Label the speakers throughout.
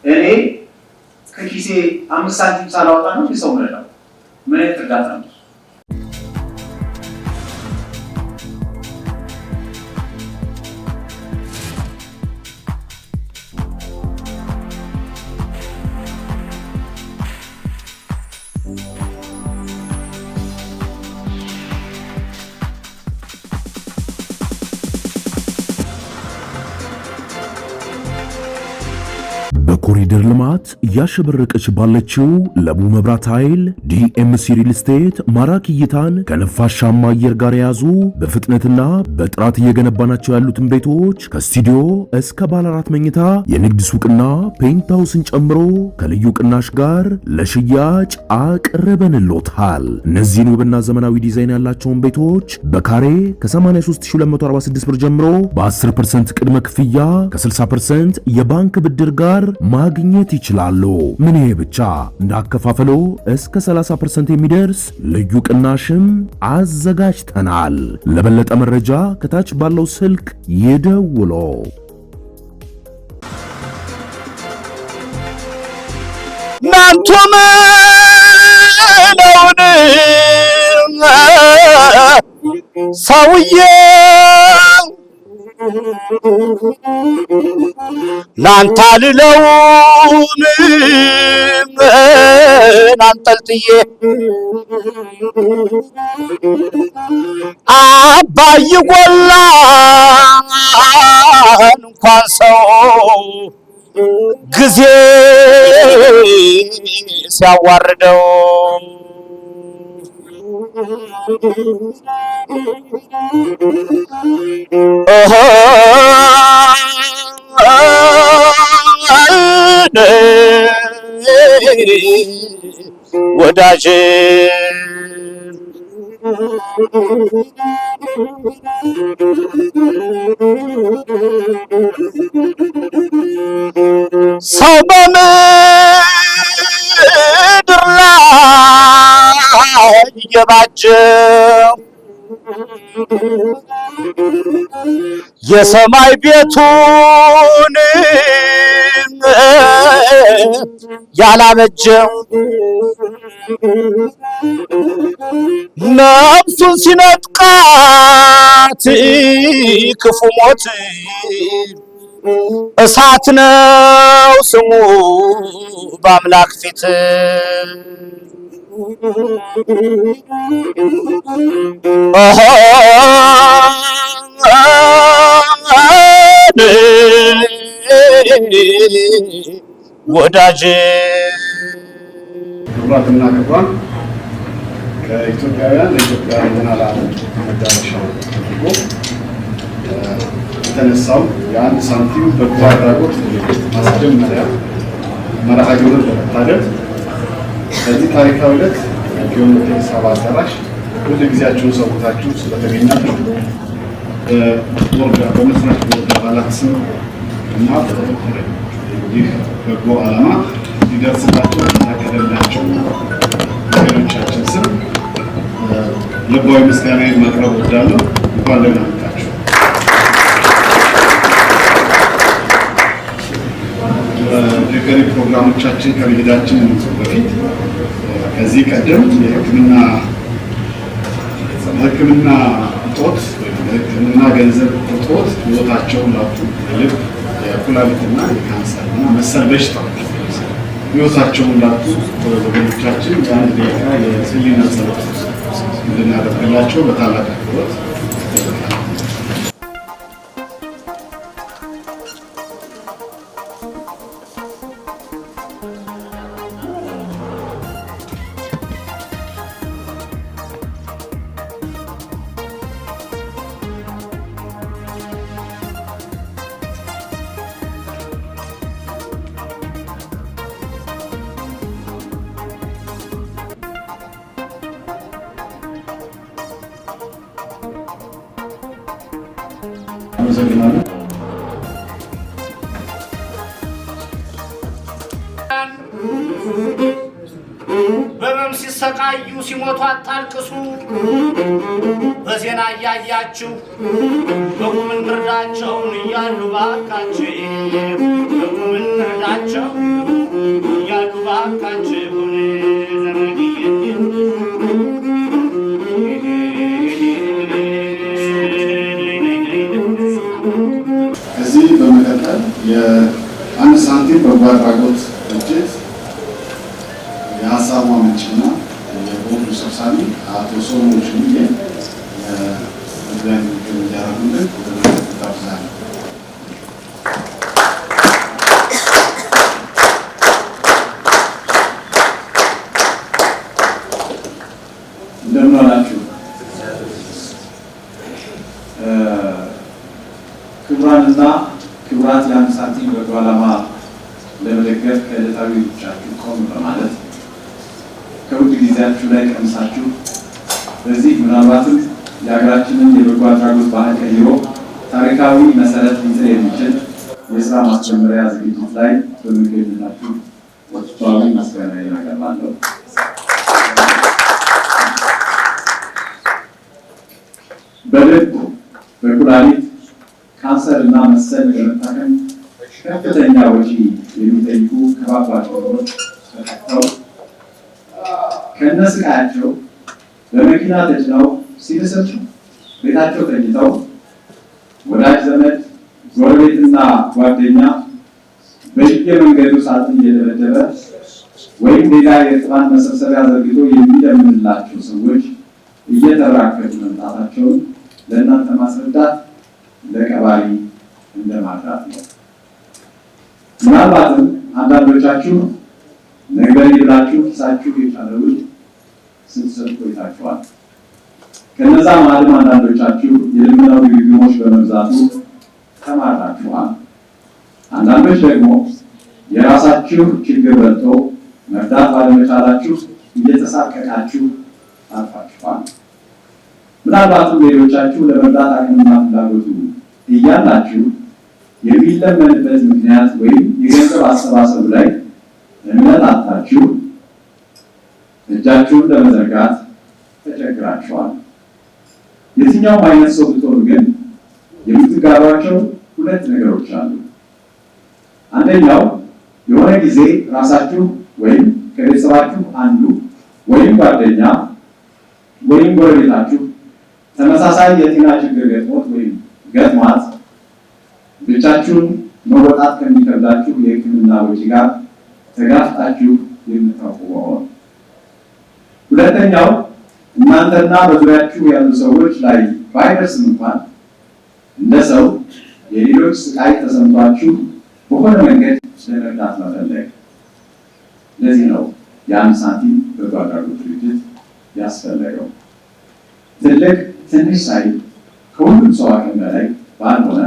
Speaker 1: እኔ ከኪሴ 5 ሳንቲም ሳላወጣ ነው ሰው ምረዳው። ምን አይነት እርዳታ ነው?
Speaker 2: በኮሪደር ልማት ያሸበረቀች ባለችው ለቡ መብራት ኃይል ዲኤምሲ ሪል ስቴት ማራኪ እይታን ከነፋሻማ አየር ጋር የያዙ በፍጥነትና በጥራት እየገነባናቸው ያሉትን ቤቶች ከስቱዲዮ እስከ ባለ 4 መኝታ የንግድ ሱቅና ፔንታውስን ጨምሮ ከልዩ ቅናሽ ጋር ለሽያጭ አቅርበንልዎታል። እነዚህን ውብና ዘመናዊ ዲዛይን ያላቸውን ቤቶች በካሬ ከ83246 ብር ጀምሮ በ10% ቅድመ ክፍያ ከ60% የባንክ ብድር ጋር ማግኘት ይችላሉ። ምን ይሄ ብቻ እንዳከፋፈሎ እስከ 30% የሚደርስ ልዩ ቅናሽም አዘጋጅተናል። ለበለጠ መረጃ ከታች ባለው ስልክ ይደውሉ።
Speaker 3: ናንቱም ነውን ሰውዬ ላንተ ልለውን አንጠልጥዬ አባይ ጎላ እንኳን ሰው ጊዜ ሲያዋርደው ወዳጅ ሰው በምድር ላይ የባጀው የሰማይ ቤቱን ያላበጀው ነፍሱን ሲነጥቃት ክፉ ሞት እሳት ነው ስሙ በአምላክ ፊት ወዳጅ
Speaker 4: ክቡራትና ክቡራን ከኢትዮጵያውያን ለኢትዮጵያውያን ዓለም መዳረሻው አድርጎ የተነሳው የአንድ ሳንቲም በጎ አድራጎት ማስጀመሪያ መርሃ ግብር ለመታደም በዚህ ታሪካዊ ዕለት ጊዮን ስብሰባ አዳራሽ ሁሉ ጊዜያችሁን ሰውታችሁ ስለተገኛችሁ በመስራት ቦርድ አባላት ስም እና ይህ በጎ ዓላማ ሊደርስላቸው ታቀደላቸው ወገኖቻችን ስም ልባዊ ምስጋናዬን ማቅረብ እወዳለሁ። እንኳን ደህና መጣችሁ። የቀሪ ፕሮግራሞቻችን ከመሄዳችን በፊት ከዚህ ቀደም የሕክምና እጦት ወይም የሕክምና ገንዘብ እጦት ሕይወታቸውን ላጡ የልብ የኩላሊትና የካንሰርና መሰል በሽታዎች ሕይወታቸውን ላጡ ወገኖቻችን የአንድ ደቂቃ የህሊና ጸሎት እንድናደርግላቸው በታላቅ አክብሮት አመሰግናለሁ።
Speaker 3: በመም ሲሰቃዩ ሲሞቱ አታልቅሱ። በዜና እያያችሁ በቁም እንርዳቸው እያሉ ባካችሁ በቁም እንርዳቸው
Speaker 4: በጎ አድራጎት ድርጅት የሀሳቡ አመንጭና የቦርዱ ሰብሳቢ አቶ ሶሎሞን ሽሙዬ ለመግቢያ ንግግር እንዲያደርጉልን ወደ መድረኩ ጋብዛለሁ።
Speaker 1: እንደምን ዋላችሁ። ክቡራንና ክቡራት የአንድ ሳንቲም በጎ ዓላማ ለመደገፍ ከዕለታዊ ሩጫችሁ ቆም በማለት ከውድ ጊዜያችሁ ላይ ቀንሳችሁ በዚህ ምናልባትም የሀገራችንን የበጎ አድራጎት ባህል ቀይሮ ታሪካዊ መሰረት ሊጥል የሚችል የስራ ማስጀመሪያ ዝግጅት ላይ በመገኘታችሁ ወቅታዊ ምስጋናዬን አቀርባለሁ። በልብ፣ በኩላሊት ካንሰር እና መሰል ለመታከም ከፍተኛ ወጪ የሚጠይቁ ከባባድ ችግሮች ተጠቅተው ከነስቃያቸው በመኪና ተጭነው ሲደሰቱ ቤታቸው ተኝተው ወዳጅ ዘመድ ጎረቤትና ጓደኛ በየመንገዱ ሳጥን እየደበደበ ወይም ሌላ የእርጥባን መሰብሰቢያ ዘርግቶ የሚለምንላቸው ሰዎች እየተበራከቱ መምጣታቸውን ለእናንተ ማስረዳት ለቀባሪ እንደማድራት ነው። ምናልባትም አንዳንዶቻችሁ ነገር ይብላችሁ ኪሳችሁ የቻለውን ስትሰጡ ቆይታችኋል። ከነዛ መሀልም አንዳንዶቻችሁ የልመናው ድግግሞች በመብዛቱ ተማራችኋል። አንዳንዶች ደግሞ የራሳችሁ ችግር በልጦ መርዳት ባለመቻላችሁ እየተሳቀቃችሁ አልፋችኋል። ምናልባትም ሌሎቻችሁ ለመርዳት አቅምና ፍላጎቱ እያላችሁ የሚለመንበት ምክንያት ወይም የገንዘብ አሰባሰቡ ላይ እምነት አጣችሁ እጃችሁን ለመዘርጋት ተቸግራችኋል። የትኛውም አይነት ሰው ብትሆኑ ግን የምትጋሯቸው ሁለት ነገሮች አሉ። አንደኛው የሆነ ጊዜ ራሳችሁ ወይም ከቤተሰባችሁ አንዱ ወይም ጓደኛ ወይም ጎረቤታችሁ ተመሳሳይ የጤና ችግር ገጥሞት ወይም ገጥሟት ብቻችሁን መወጣት ከሚከብዳችሁ የሕክምና ወጪ ጋር ተጋፍጣችሁ የምታውቁ መሆን። ሁለተኛው እናንተና በዙሪያችሁ ያሉ ሰዎች ላይ ባይደርስም እንኳን እንደ ሰው የሌሎች ስቃይ ተሰምቷችሁ በሆነ መንገድ ለመርዳት መፈለግ። ለዚህ ነው የአንድ ሳንቲም በጎ አድራጎት ድርጅት ያስፈለገው። ትልቅ ትንሽ ሳይል ከሁሉም ሰው አቅም በላይ ባልሆነ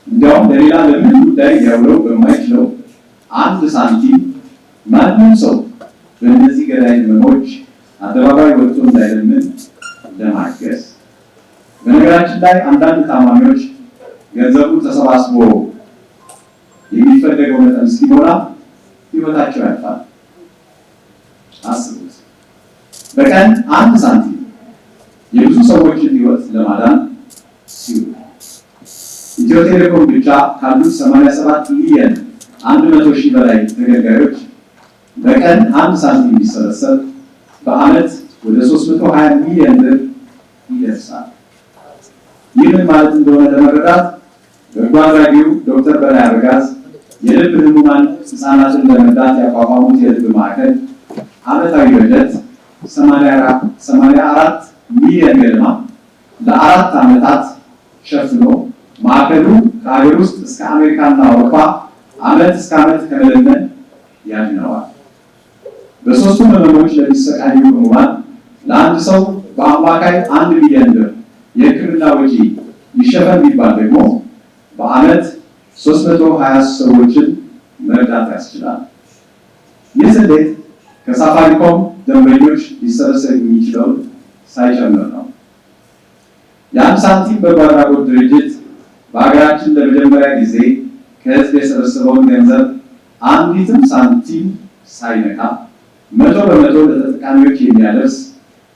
Speaker 1: እንዲያውም ለሌላ ለምን ጉዳይ ሊያውለው በማይችለው አንድ ሳንቲም ማንም ሰው በእነዚህ ገዳይ ህመሞች አደባባይ ወጥቶ እንዳይለምን ለማገዝ። በነገራችን ላይ አንዳንድ ታማሚዎች ገንዘቡ ተሰባስቦ የሚፈለገው መጠን እስኪሞላ ህይወታቸው ያልፋል። አስቡት። በቀን አንድ ሳንቲም የብዙ ሰዎችን ህይወት ለማዳን ሲውል ኢትዮ ቴሌኮም ብቻ ካሉት 87 ሚሊዮን 100 ሺህ በላይ ተገልጋዮች በቀን አንድ ሳንቲም ቢሰበሰብ በአመት ወደ 320 ሚሊዮን ብር ይደርሳል። ይህን ማለት እንደሆነ ለመረዳት በጎ አድራጊው ዶክተር በላይ አበጋዝ የልብ ህሙማን ህፃናትን ለመርዳት ያቋቋሙት የልብ ማዕከል አመታዊ በጀት 84 ሚሊዮን ገደማ ለ4 ዓመታት ሸፍኖ ማዕከሉ ከሀገር ውስጥ እስከ አሜሪካና አውሮፓ አመት እስከ አመት ከመለመን ያድነዋል። በሶስቱም ህመሞች ለሚሰቃዩ ህሙማን ለአንድ ሰው በአማካይ 1 ሚሊዮን ብር የህክምና ወጪ ይሸፈን ቢባል ደግሞ በአመት 320 ሰዎችን መርዳት ያስችላል። ይህ ስሌት ከሳፋሪኮም ደንበኞች ሊሰበሰብ የሚችለውን ሳይጨምር ነው። የአንድ ሳንቲም በጎ አድራጎት ድርጅት በሀገራችን ለመጀመሪያ ጊዜ ከህዝብ የሰበሰበውን ገንዘብ አንዲትም ሳንቲም ሳይነካ 100% ለተጠቃሚዎች የሚያደርስ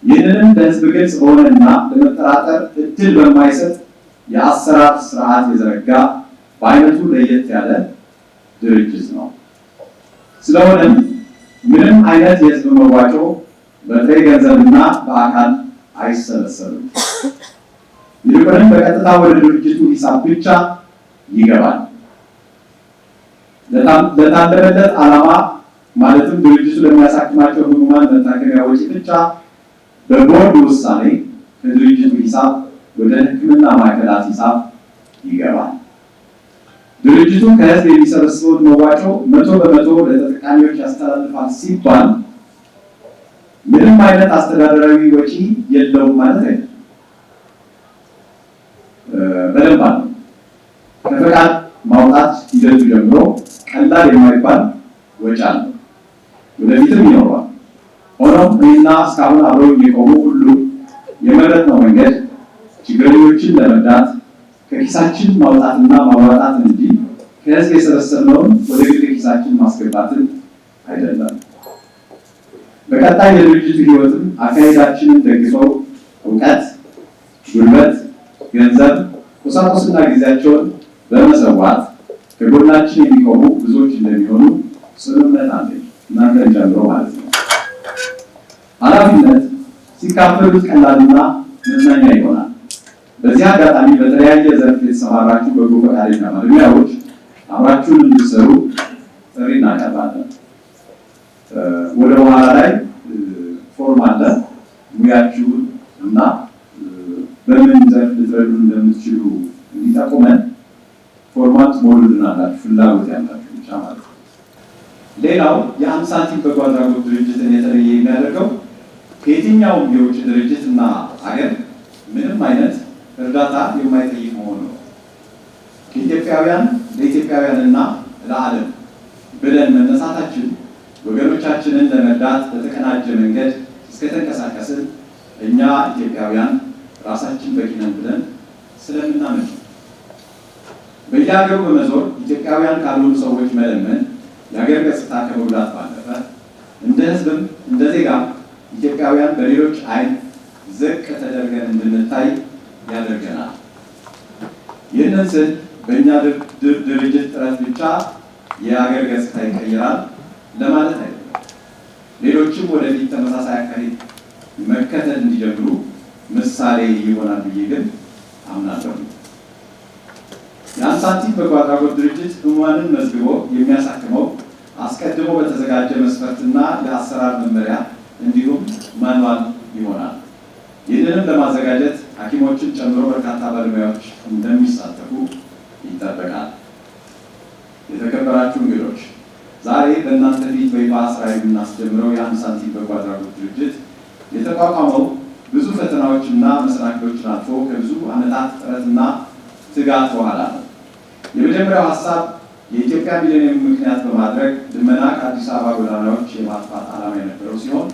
Speaker 1: ይህንንም ለህዝብ ግልጽ በሆነና ለመጠራጠር እድል በማይሰጥ የአሰራር ስርዓት የዘረጋ በአይነቱ ለየት ያለ ድርጅት ነው። ስለሆነም ምንም አይነት የህዝብ መዋጮ በጥሬ ገንዘብና በአካል አይሰበሰብም። ይልቁንም በቀጥታ ወደ ድርጅቱ ሂሳብ ብቻ ይገባል። ለታለመለት ዓላማ ማለትም ድርጅቱ ለሚያሳክማቸው ህሙማን መታከሚያ ወጪ ብቻ በቦርድ ውሳኔ ከድርጅቱ ሂሳብ ወደ ሕክምና ማዕከላት ሂሳብ ይገባል። ድርጅቱ ከህዝብ የሚሰበስበውን መዋጮ 100% ለተጠቃሚዎች ያስተላልፋል ሲባል ምንም አይነት አስተዳደራዊ ወጪ የለውም ማለት አይደለም። በደንብ አለ። ከፈቃድ ማውጣት ሂደቱ ጀምሮ ቀላል የማይባል ወጪ አለ፣ ወደፊትም ይኖረዋል። ሆኖም እኔና እስካሁን አብረው የቆሙ ሁሉ የመረጥነው መንገድ ችግረኞችን ለመርዳት ከኪሳችን ማውጣትና ማዋጣትን እንጂ ከህዝብ የሰበሰብነውን ወደ ግል ኪሳችን ማስገባትን አይደለም። በቀጣይ የድርጅቱ ህይወትም አካሄዳችንን ደግፈው እውቀት፣ ጉልበት፣ ገንዘብ፣ ቁሳቁስና ጊዜያቸውን በመሰዋት ከጎናችን የሚቆሙ ብዙዎች እንደሚሆኑ ስምምነት አለኝ፣ እናንተን ጨምሮ ማለት ነው። ኃላፊነት ሲካፈሉት ቀላልና መዝናኛ ይሆናል። በዚህ አጋጣሚ በተለያየ ዘርፍ የተሰማራችሁ በጎ ፈቃደኛ ባለሙያዎች አብራችሁን እንድትሰሩ ጥሪ እናቀርባለን። ወደ በኋላ ላይ ፎርም አለ። ሙያችሁን እና በምን ዘርፍ ልትረዱ እንደምትችሉ እንዲጠቁመን ፎርማት ሞሉልናላችሁ፣ ፍላጎት ያላችሁ ብቻ ማለት ነው። ሌላው የአንድ ሳንቲም በጎ አድራጎት ድርጅትን የተለየ የሚያደርገው ከየትኛውም የውጭ ድርጅትና ሀገር ምንም አይነት እርዳታ የማይጠይቅ መሆኑ ነው። ከኢትዮጵያውያን ለኢትዮጵያውያንና ለዓለም ብለን መነሳታችን ወገኖቻችንን ለመርዳት በተቀናጀ መንገድ እስከተንቀሳቀስን እኛ ኢትዮጵያውያን ራሳችን በቂ ነን ብለን ስለምናምን ነው። በየሀገሩ በመዞር ኢትዮጵያውያን ካልሆኑ ሰዎች መለመን የሀገር ገጽታ ከመጉዳት ባለፈ እንደ ሕዝብም እንደ ዜጋም ኢትዮጵያውያን በሌሎች ዓይን ዝቅ ተደርገን እንድንታይ ያደርገናል። ይህንን ስል በእኛ ድርጅት ጥረት ብቻ የሀገር ገጽታ ይቀይራል ለማለት አይደለም። ሌሎችም ወደፊት ተመሳሳይ አካሄድ መከተል እንዲጀምሩ ምሳሌ ይሆናል ብዬ ግን አምናለሁ። የአንድ ሳንቲም በጎ አድራጎት ድርጅት ህሙማንን መዝግቦ የሚያሳክመው አስቀድሞ በተዘጋጀ መስፈርትና የአሰራር መመሪያ እንዲሁም ማንዋል ይሆናል። ይህንንም ለማዘጋጀት ሐኪሞችን ጨምሮ በርካታ ባለሙያዎች እንደሚሳተፉ ይጠበቃል። የተከበራችሁ እንግዶች፣ ዛሬ በእናንተ ፊት በይፋ ስራ የምናስጀምረው የአንድ ሳንቲም በጎ አድራጎት ድርጅት የተቋቋመው ብዙ ፈተናዎችና መሰናክሎችን አልፎ ከብዙ ዓመታት ጥረትና ትጋት በኋላ ነው። የመጀመሪያው ሀሳብ የኢትዮጵያ ሚሊኒየም ምክንያት በማድረግ ልመና ከአዲስ አበባ ጎዳናዎች የማጥፋት ዓላማ የነበረው ሲሆን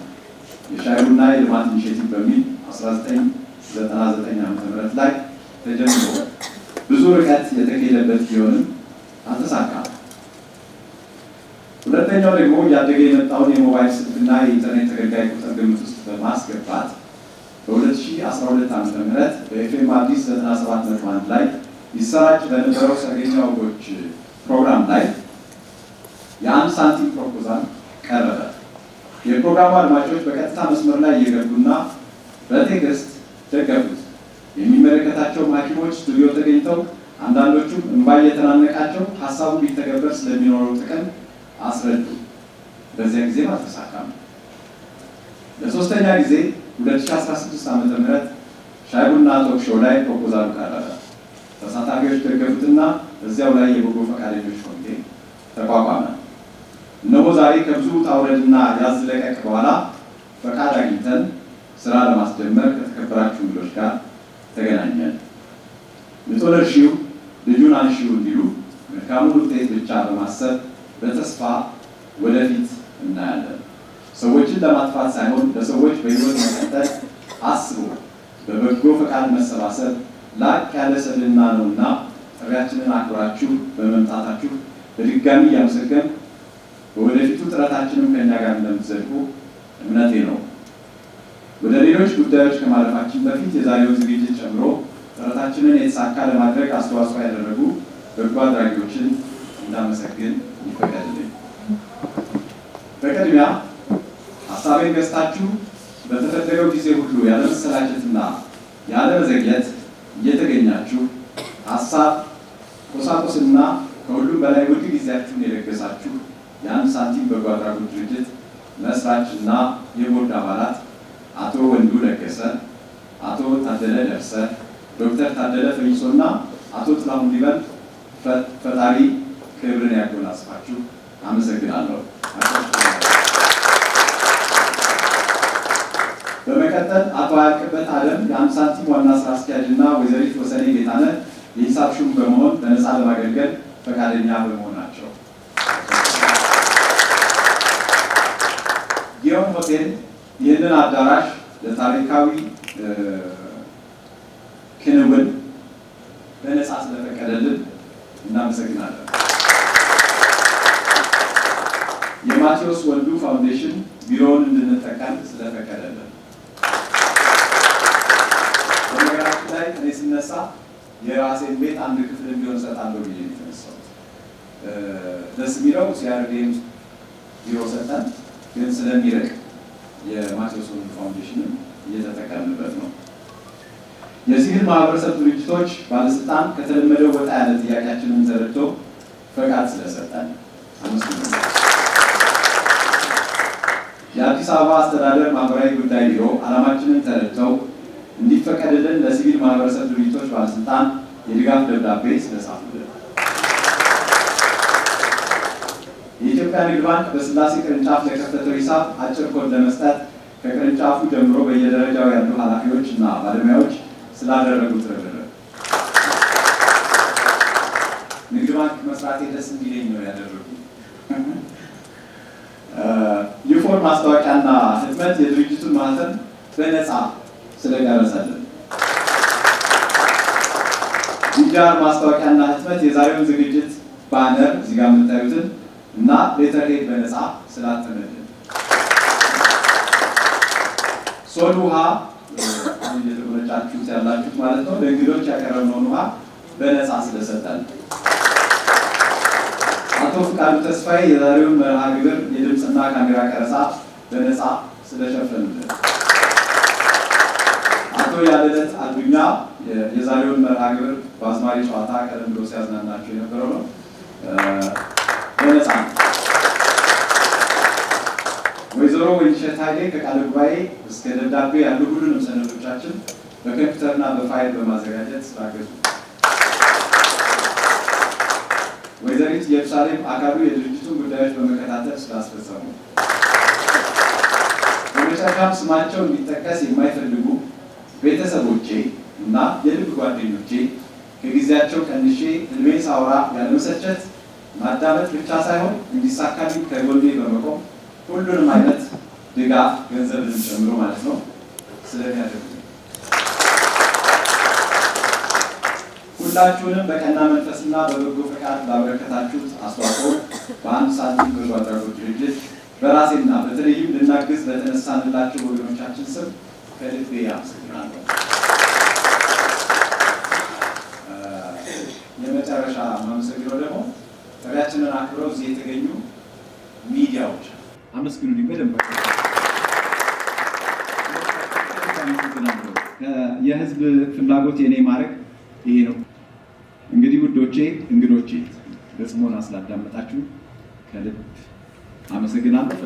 Speaker 1: የሻይ ቡና የልማት ኢኒሼቲቭ በሚል 1999 ዓ.ም ላይ ተጀምሮ ብዙ ርቀት የተካሄደበት ቢሆንም አልተሳካም። ሁለተኛው ደግሞ እያደገ የመጣውን የሞባይል ስልክና የኢንተርኔት ተገልጋይ ቁጥር ግምት ውስጥ በማስገባት በ2012 ዓ.ም በኤፍኤም አዲስ 97.1 ላይ ይሰራጭ በነበረው ሰርገኛ ወጎች ፕሮግራም ላይ የአንድ ሳንቲም ፕሮፖዛል ቀረበ። የፕሮግራሙ አድማጮች በቀጥታ መስመር ላይ እየገቡና በቴክስት ደገፉት። የሚመለከታቸው ሐኪሞች ስቱዲዮ ተገኝተው አንዳንዶቹም እንባ እየተናነቃቸው ሀሳቡ ቢተገበር ስለሚኖረው ጥቅም አስረዱ። በዚያ ጊዜ አልተሳካም። ለሶስተኛ ጊዜ 2016 ዓ.ም ሻይ ቡና ቶክ ሾው ላይ ፕሮፖዛሉ ቀረበ። ተሳታፊዎች ደገፉትና እዚያው ላይ የበጎ ፈቃደኞች ኮሚቴ ተቋቋመ። እነሆ ዛሬ ከብዙ ታውረድና ያዝ ለቀቅ በኋላ ፈቃድ አግኝተን ስራ ለማስጀመር ከተከበራችሁ እንግዶች ጋር ተገናኘን። ልትወለድሺው ልጁን አንሺው እንዲሉ መልካሙን ውጤት ብቻ በማሰብ በተስፋ ወደፊት እናያለን። ሰዎችን ለማጥፋት ሳይሆን ለሰዎች በሕይወት መቀጠል አስቦ በበጎ ፈቃድ መሰባሰብ ላቅ ያለ ስብዕና ነውና ጥሪያችንን አክብራችሁ በመምጣታችሁ በድጋሚ እያመሰገን በወደፊቱ ጥረታችንም ከእኛ ጋር እንደምትዘልቁ እምነቴ ነው። ወደ ሌሎች ጉዳዮች ከማለፋችን በፊት የዛሬውን ዝግጅት ጨምሮ ጥረታችንን የተሳካ ለማድረግ አስተዋጽኦ ያደረጉ በጎ አድራጊዎችን እንዳመሰግን ይፈቀድልኝ። በቅድሚያ ሀሳቤን ገዝታችሁ በተፈለገው ጊዜ ሁሉ ያለመሰላቸትና ያለመዘግየት እየተገኛችሁ ሀሳብ፣ ቁሳቁስና ከሁሉም በላይ ውድ ጊዜያችሁን የለገሳችሁ የአንድ ሳንቲም በጎ አድራጎት ድርጅት መስራችና የቦርድ አባላት አቶ ወንዱ ለገሰ፣ አቶ ታደለ ደርሰ፣ ዶክተር ታደለ ፈይሶና አቶ ጥላሁን ሊበን ፈጣሪ ክብርን ያጎናጽፋችሁ። አመሰግናለሁ። በመቀጠል አቶ አያልቅበት አለም የአንድ ሳንቲም ዋና ስራ አስኪያጅና ወይዘሪት ወሰኔ ጌታነህ የሂሳብ ሹም በመሆን በነፃ ለማገልገል ፈቃደኛ በመሆናቸው ጊዮን ሆቴል ይህንን አዳራሽ ለታሪካዊ ክንውን በነፃ ስለፈቀደልን እናመሰግናለን። የማቴዎስ ወንዱ ፋውንዴሽን ቢሮውን እንድንጠቀም ስለፈቀደልን። በነገራችን ላይ እኔ ስነሳ የራሴን ቤት አንድ ክፍል እንዲሆን ሰጣለሁ ብዬ የተነሳሁት ደስ የሚለው ሲአርዲኤም ቢሮ ሰጠን፣ ግን ስለሚርቅ የማቴዎስ ወንዱ ፋውንዴሽንን እየተጠቀምንበት ነው። የሲቪል ማህበረሰብ ድርጅቶች ባለስልጣን ከተለመደው ወጣ ያለ ጥያቄያችንን ተረድቶ ፈቃድ ስለሰጠን አመስግናለሁ። የአዲስ አበባ አስተዳደር ማህበራዊ ጉዳይ ቢሮ ዓላማችንን ተረድተው እንዲፈቀድልን ለሲቪል ማህበረሰብ ድርጅቶች ባለስልጣን የድጋፍ ደብዳቤ ስለጻፉልን። የኢትዮጵያ ንግድ ባንክ በስላሴ ቅርንጫፍ ለከፈተው ሂሳብ አጭር ኮድ ለመስጠት ከቅርንጫፉ ጀምሮ በየደረጃው ያሉ ኃላፊዎች እና ባለሙያዎች ስላደረጉት ርብርብ ንግድ ባንክ መስራቴ ደስ እንዲለኝ ነው ያደረጉት። ዩፎር ማስታወቂያና ህትመት የድርጅቱን ማህተም በነፃ ስለቀረጸልን፣ ዲጂታል ማስታወቂያና ህትመት የዛሬውን ዝግጅት ባነር እዚህ ጋር የምታዩትን እና ሌተርሄድ በነፃ ስላተመልን፣ ሶል ውሃ እየተጎነጫችሁት ያላችሁት ማለት ነው ለእንግዶች ያቀረብነውን ውሃ በነፃ ስለሰጠን፣ አቶ ፍቃዱ ተስፋዬ የዛሬውን መርሃ ግብር የድምፅና ካሜራ ቀረጻ በነፃ ስለሸፈኑልን፣ አቶ ያለለት አዱኛ የዛሬውን መርሃ ግብር በአዝማሪ ጨዋታ ቀደም ብሎ ሲያዝናናቸው የነበረው ነው በነፃ። ወይዘሮ ወይንሸት ኃይሌ ከቃለ ጉባኤ እስከ ደብዳቤ ያሉ ሁሉንም ሰነዶቻችን በኮምፒውተርና በፋይል በማዘጋጀት ስላገዙ፣ ወይዘሪት ኢየሩሳሌም አካሉ የድርጅቱን ጉዳዮች በመከታተል ስላስፈጸሙ፣ በመጨረሻም ስማቸው እንዲጠቀስ የማይፈልጉ ቤተሰቦቼ እና የልብ ጓደኞቼ ከጊዜያቸው ቀንሼ እድሜ ሳውራ ያለመሰልቸት ማዳመጥ ብቻ ሳይሆን እንዲሳካልኝ ከጎኔ በመቆም ሁሉንም አይነት ድጋፍ ገንዘብን ጨምሮ ማለት ነው ስለሚያደርጉ ሁላችሁንም በቀና መንፈስና በበጎ ፈቃድ ላበረከታችሁት አስተዋጽኦ በአንድ ሳንቲም በጎ አድራጎት ድርጅት በራሴና በተለይም ልናግዝ ለተነሳንላቸው ወገኖቻችን ስም ከልቤ አመሰግናለሁ። የመጨረሻ ማመሰግነው ደግሞ ጥሪያችንን አክብረው እዚህ የተገኙ ሚዲያዎች አመስግኑልኝ በደንብ። የህዝብ ፍላጎት የኔ ማድረግ ይሄ ነው። እንግዲህ ውዶቼ እንግዶቼ በጽሞና ስላዳመጣችሁ ከልብ አመሰግናለሁ።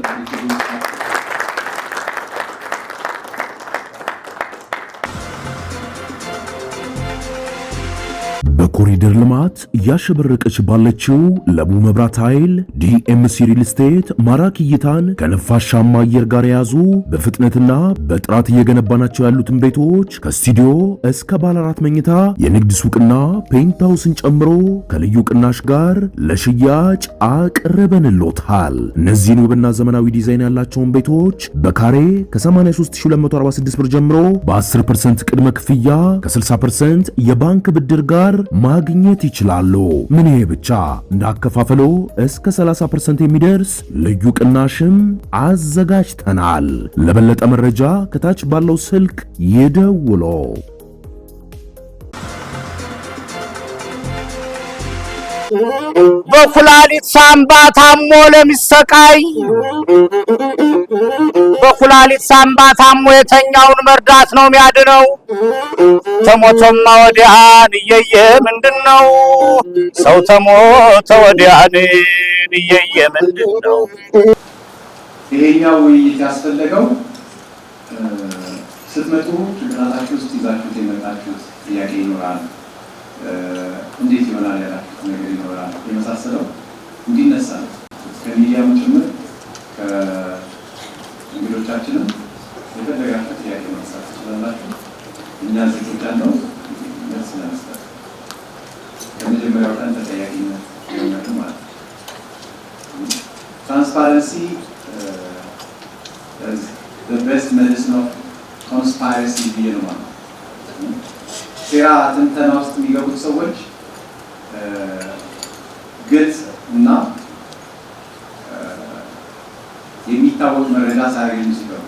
Speaker 2: በኮሪደር ልማት እያሸበረቀች ባለችው ለቡ መብራት ኃይል ዲኤምሲ ሪል ስቴት ማራኪ እይታን ከነፋሻማ አየር ጋር የያዙ በፍጥነትና በጥራት እየገነባናቸው ያሉትን ቤቶች ከስቱዲዮ እስከ ባለ 4 መኝታ የንግድ ሱቅና ፔንትሃውስን ጨምሮ ከልዩ ቅናሽ ጋር ለሽያጭ አቅርበንልዎታል። እነዚህን ውብና ዘመናዊ ዲዛይን ያላቸውን ቤቶች በካሬ ከ83246 ብር ጀምሮ በ10% ቅድመ ክፍያ ከ60% የባንክ ብድር ጋር ማግኘት ይችላሉ። ምን ይሄ ብቻ እንዳከፋፈሎ እስከ 30% የሚደርስ ልዩ ቅናሽም አዘጋጅተናል። ለበለጠ መረጃ ከታች ባለው ስልክ ይደውሉ።
Speaker 3: በኩላሊት ሳምባ ታሞ ለሚሰቃይ ኩላሊት ሳምባ ታሞ የተኛውን መርዳት ነው የሚያድነው። ተሞቶማ ወዲያን እየየ ምንድን ነው? ሰው ተሞተ ወዲያን እየየ ምንድን ነው?
Speaker 1: ይሄኛው ውይይት ያስፈለገው ስትመጡ ጭንቅላታችሁ ውስጥ ይዛችሁት የመጣችሁት ጥያቄ ይኖራል። እንዴት ይሆናል ያላችሁት ነገር ይኖራል። የመሳሰለው እንዲነሳ ነው። ከሚዲያም ጭምር ከእንግዶቻችንም የፈለጋችሁ ጥያቄ ማንሳት ትችላላችሁ። እኛ ዝግጁ ነው መልስ ለመስጠት ከመጀመሪያው ቀን ተጠያቂነት ይሆናል ማለት ነው። ትራንስፓረንሲ the best medicine of conspiracy ብዬ ነው ማለት ነው። ሴራ ትንተና ውስጥ የሚገቡት ሰዎች ግልጽ እና የሚታወቅ መረጃ ሳያገኙ ሲገቡ፣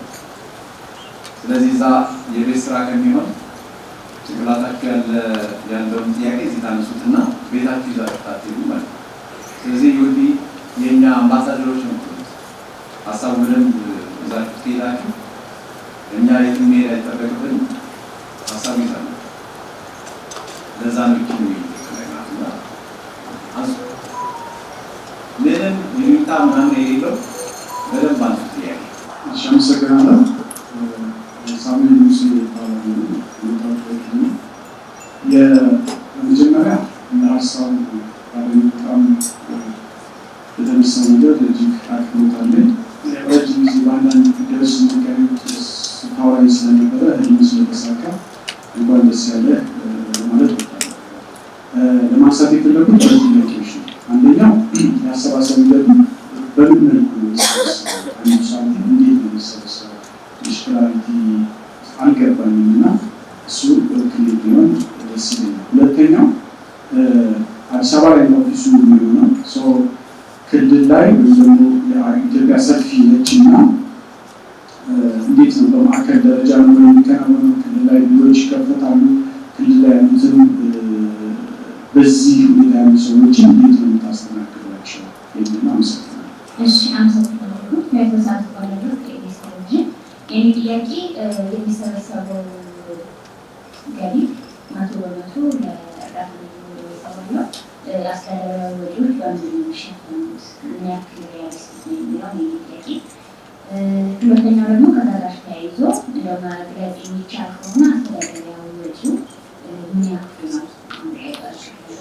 Speaker 1: ስለዚህ እዛ የቤት ስራ ከሚሆን ጭንቅላታችሁ ያለውን ጥያቄ እዚህ ታነሱትና ቤታችሁ ይዛችሁ ታትሉ ማለት ነው። ስለዚህ ይሁዲ የእኛ አምባሳደሮች ነው። ሀሳቡ በደንብ ይዛችሁ ትሄዳችሁ። እኛ የትም መሄድ አይጠበቅብንም። ሀሳቡ ይዛል። ለዛ ነው ይችላል ምንም ይሉኝታ ምናምን የሌለው በደንብ አንሱ ጥያቄ።
Speaker 5: አመሰግናለሁ። ሳሙኤል ሙሴ ይባላል። የመጀመሪያ እና ሀሳቡ በጣም የተነሳው ነገር እጅግ አክብሮት አለኝ። ረጅም ጊዜ በአንዳንድ ጉዳዮች ስንቀርብ ስታወራኝ ስለነበረ ህልም ስለተሳካ እንኳን ደስ ያለ ማለት ወጣለሁ። ለማንሳት የፈለጉት ጥያቄዎች ነው። አንደኛው የአሰባሰብ ሂደቱ በምን መልኩ ነው የሚሰበሰበው? አንዱ ሳንቲም እንዴት ነው የሚሰበሰበው? ዲስክላሪቲ አልገባኝም እና እሱ ክልል ቢሆን ደስ ይለኛል። ሁለተኛው አዲስ አበባ ላይ ኦፊሱ የሚሆነው ክልል ላይ ወይም ደግሞ የኢትዮጵያ ሰፊ ነች እና እንዴት ነው በማዕከል ደረጃ ነው የሚከናወነው? ክልል ላይ ቢሮዎች ይከፈታሉ። ክልል ላይ ያሉትን በዚህ ሁኔታ ያሉ ሰዎችን እንዴት ነው የምታስተናግዷቸው የሚል አመሰግናለሁ።
Speaker 6: እሺ፣ አመሰግናለሁ። ከተሳሳቱ ባለበት ቴሌቪዥን የኔ ጥያቄ የሚሰበሰበው ገቢ 100% ለእርዳታ ነው። አስተዳደራዊ ወጪዎች በምን የሚሸፈኑት? ምን ያክል ሪያሊስቲክ ነው የሚለው የኔ ጥያቄ። ሁለተኛው ደግሞ ከዛ ጋር ተያይዞ ለማድረግ የሚቻል ከሆነ አስተዳደራዊ ወጪው ምን ያክል ነው?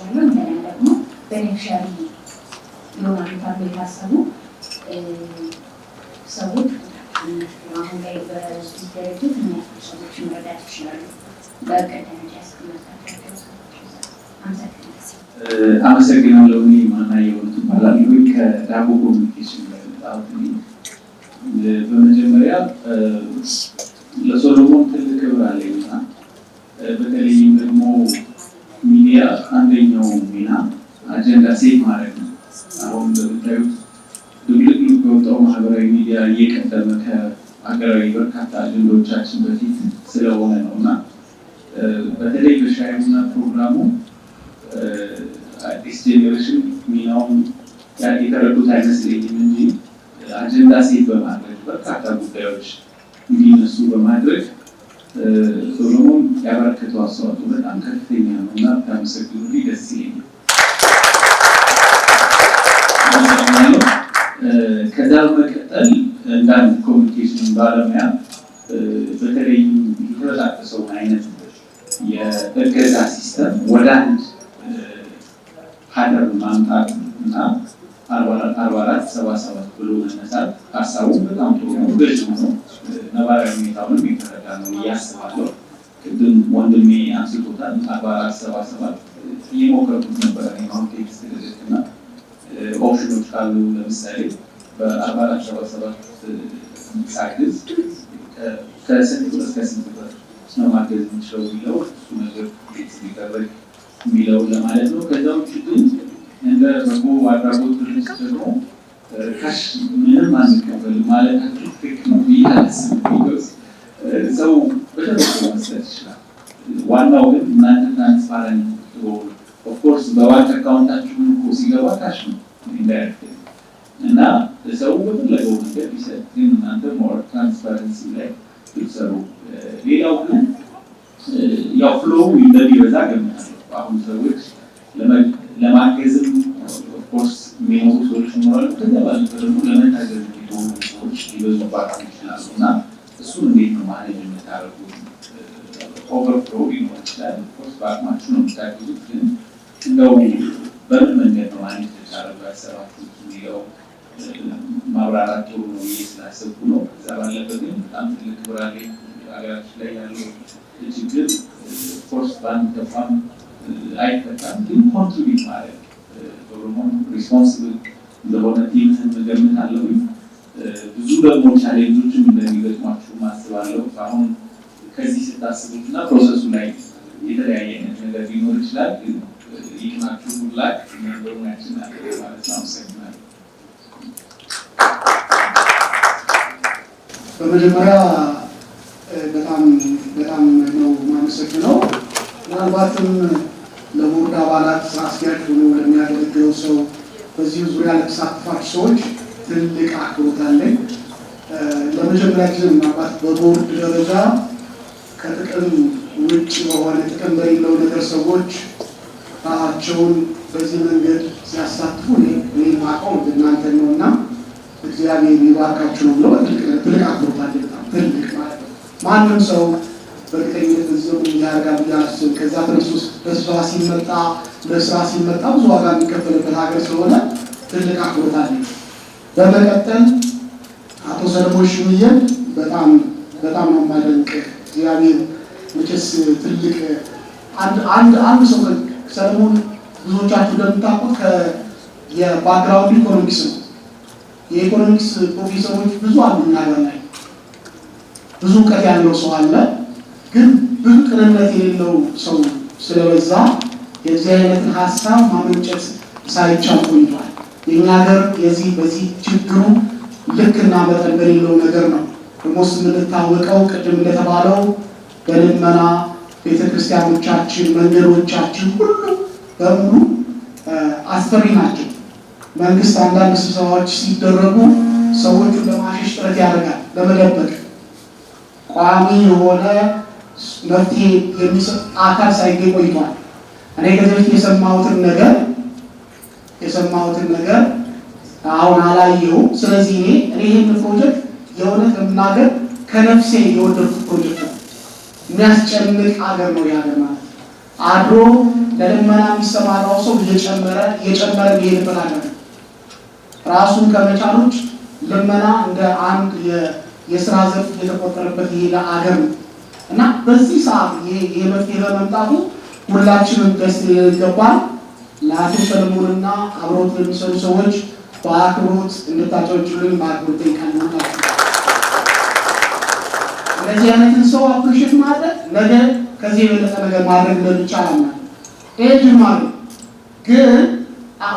Speaker 6: እንደገና ደግሞ ቤኔፊሻሪ ይሆናሉ ተብሎ የታሰቡ ሰዎች አሁን ላይ በዚህ ድርጅት ምን ያክል ሰዎች መረዳት ይችላሉ? በእቅድ ደረጃ ያስቀመጣቸው ሰዎች።
Speaker 1: አመሰግናለሁ። እኔ ማናየው ይባላል ወይ ከዳቦ ኮሚኒኬሽን ጋር ተጣጣሚ። በመጀመሪያ ለሶሎሞን ትልቅ ክብር አለኝና በተለይም ደግሞ ሚዲያ አንደኛው ሚና አጀንዳ ሴት ማድረግ ነው። አሁን እንደምታዩት ድብልቅልቅ በወጣው ማህበራዊ ሚዲያ እየቀደመ ከሀገራዊ በርካታ አጀንዳዎቻችን በፊት ስለሆነ ነው እና በተለይ በሻይ ቡና ፕሮግራሙ አዲስ ጄኔሬሽን ሚናውን የተረዱት አይመስለኝም እንጂ አጀንዳ ሴት በማድረግ በርካታ ጉዳዮች እንዲነሱ በማድረግ ሶሎሞን ያበረከተው አስተዋጽኦ በጣም ከፍተኛ ነው እና ብታመሰግኑልኝ ደስ ይለኛል። ከዛ በመቀጠል እንዳንድ ኮሚኒኬሽን ባለሙያ በተለይም የተበጣጠሰውን አይነት የእገዛ ሲስተም ወደ አንድ ሀገር ማምጣት እና 4477 ብሎ መነሳት ሀሳቡ በጣም ጥሩ ነው። ገዥ ነው። ነባራዊ ሁኔታውንም የተረዳ ነው እያስባለሁ። ቅድም ወንድሜ አንስቶታል። 4477 እየሞከርኩት ነበረ አሁን ቴክስት ልልክና ኦፕሽኖች ካሉ ለምሳሌ በ4477 ሳግዝ ከስንት ብር እስከ ስንት ብር ነው ማገዝ የሚችለው የሚለው እሱ ነገር ሊደረግ የሚለው ለማለት ነው። ከዛ ውጭ ግን እንደ በጎ አድራጎት ድርጅት ደግሞ ካሽ ምንም አንቀበልም ማለታችሁ ትክክል ነው ብዬ አላስብም። ሰው በደንብ መስጠት ይችላል። ዋናው ግን እናንተ ትራንስፓረንት ትሆኑ። ኦፍኮርስ በባንክ አካውንታችሁ እኮ ሲገባ ካሽ ነው ኢንዳይሬክት እና ሰው በፈለገው መንገድ ይሰጥ። ግን እናንተ ሞር ትራንስፓረንሲ ላይ ትሰሩ። ሌላው ግን ያው ፍሎው እንደሚበዛ ገምታለሁ። አሁን ሰዎች ለማገዝም ኦፍኮርስ የሚኖሩ ሰዎች ይኖራሉ። ከዚያ ባለፈ ደግሞ ለመታገዝ የሚሆኑ ሰዎች ሊበዙባቸው ይችላሉ እና እሱን እንዴት ነው ማኔጅ የምታደርጉት? ኦቨርፍሎው ሊኖር ይችላል። ኦፍኮርስ በአቅማችሁ ነው የምታገዙት፣ ግን እንደው በምን መንገድ ነው ማኔጅ ልታደርጉ ያሰባችሁት የሚለው ማብራራት ጥሩ ነው ብዬ ስላሰብኩ ነው። ከዛ ባለፈ ግን በጣም ትልቅ ክብር አለኝ። ሀገራችን ላይ ያለው ችግር ኦፍኮርስ በአንድ ተቋም አይፈታም፣ ግን ኮንትሪቢዩት ማድረግ በመሆኑ ሪስፖንስብል እንደሆነ ቲምህን እገምታለሁ። ብዙ ደግሞ ቻሌንጆችም እንደሚገጥሟችሁ ማስባለሁ። አሁን ከዚህ ስታስቡት እና ፕሮሰሱ ላይ የተለያየ አይነት ነገር ሊኖር ይችላል፣ ግን ይቅናችሁ ሁላክ ነገሩናችን አለ ማለት ነው። አመሰግናለሁ።
Speaker 7: በመጀመሪያ በጣም ነው የማመሰግነው። ምናልባትም ለቦርድ አባላት ስራ አስኪያጅ ሆኖ ለሚያገለግለው ሰው በዚህ ዙሪያ ለተሳተፋችሁ ሰዎች ትልቅ አክብሮት አለኝ። ለመጀመሪያ ጊዜ ምናልባት በቦርድ ደረጃ ከጥቅም ውጭ በሆነ ጥቅም በሌለው ነገር ሰዎች ራሳቸውን በዚህ መንገድ ሲያሳትፉ እኔ ማቀው እናንተ ነው እና እግዚአብሔር ይባርካችሁ ነው ብለው ትልቅ አክብሮት አለኝ። በጣም ትልቅ ማለት ነው። ማንም ሰው በእርግጠኝነት እዚሁ ያደርጋል ያስብ ከዛ ተነሱ ለስራ ሲመጣ ብዙ ዋጋ የሚከፈልበት ሀገር ስለሆነ ትልቅ አክብሮት አለኝ። በመቀጠል አቶ ሰለሞን ሽምየን በጣም ነው የማደንቅ። እግዚአብሔር መቼስ ትልቅ አንድ ሰው ሰለሞን ብዙዎቻችሁ እንደምታውቁት የባክግራውንድ ኢኮኖሚክስ ነው። የኢኮኖሚክስ ፕሮፌሰሮች ብዙ አሉ ሀገር ላይ ብዙ እውቀት ያለው ሰው አለ። ግን ብዙ ቅንነት የሌለው ሰው ስለበዛ የዚህ አይነትን ሀሳብ ማመንጨት ሳይቻል ቆይቷል። የኛ ሀገር በዚህ ችግሩ ልክና መጠን በሌለው ነገር ነው ደሞስ የምንታወቀው። ቅድም እንደተባለው በልመና ቤተክርስቲያኖቻችን፣ መንገዶቻችን ሁሉ በሙሉ አስፈሪ ናቸው። መንግስት አንዳንድ ስብሰባዎች ሲደረጉ ሰዎቹን ለማሸሽ ጥረት ያደርጋል፣ ለመደበቅ ቋሚ የሆነ መፍትሄ የሚሰጥ አካል ሳይገኝ ቆይቷል። እኔ ከዚህ በፊት የሰማሁትን ነገር አሁን አላየሁም። ስለዚህ እኔ ይህን ፕሮጀክት የእውነት ለመናገር ከነፍሴ የወደድኩት ፕሮጀክት ነው። የሚያስጨንቅ ሀገር ነው የሀገር ማለት አድሮ ለልመና የሚሰማራው ሰው እየጨመረ የሚሄድበት ሀገር ነው። ራሱን ከመቻሎች ልመና እንደ አንድ የስራ ዘርፍ የተቆጠረበት የሄደ ሀገር ነው እና በዚህ ሰዓት ይሄ መፍትሄ በመምጣቱ ሁላችንም ደስ ይገባል። ለአቶ ሰለሞንና አብሮት ለሚሰሩ ሰዎች በአክብሮት እንድታጨበጭቡልኝ በአክብሮት ጠይቃለሁ። እንደዚህ አይነትን ሰው አፕሪሼት ማድረግ ነገ ከዚህ የበለጠ ነገር ማድረግ እንደሚቻል አምናለሁ። ይሄ ጅማሬ ግን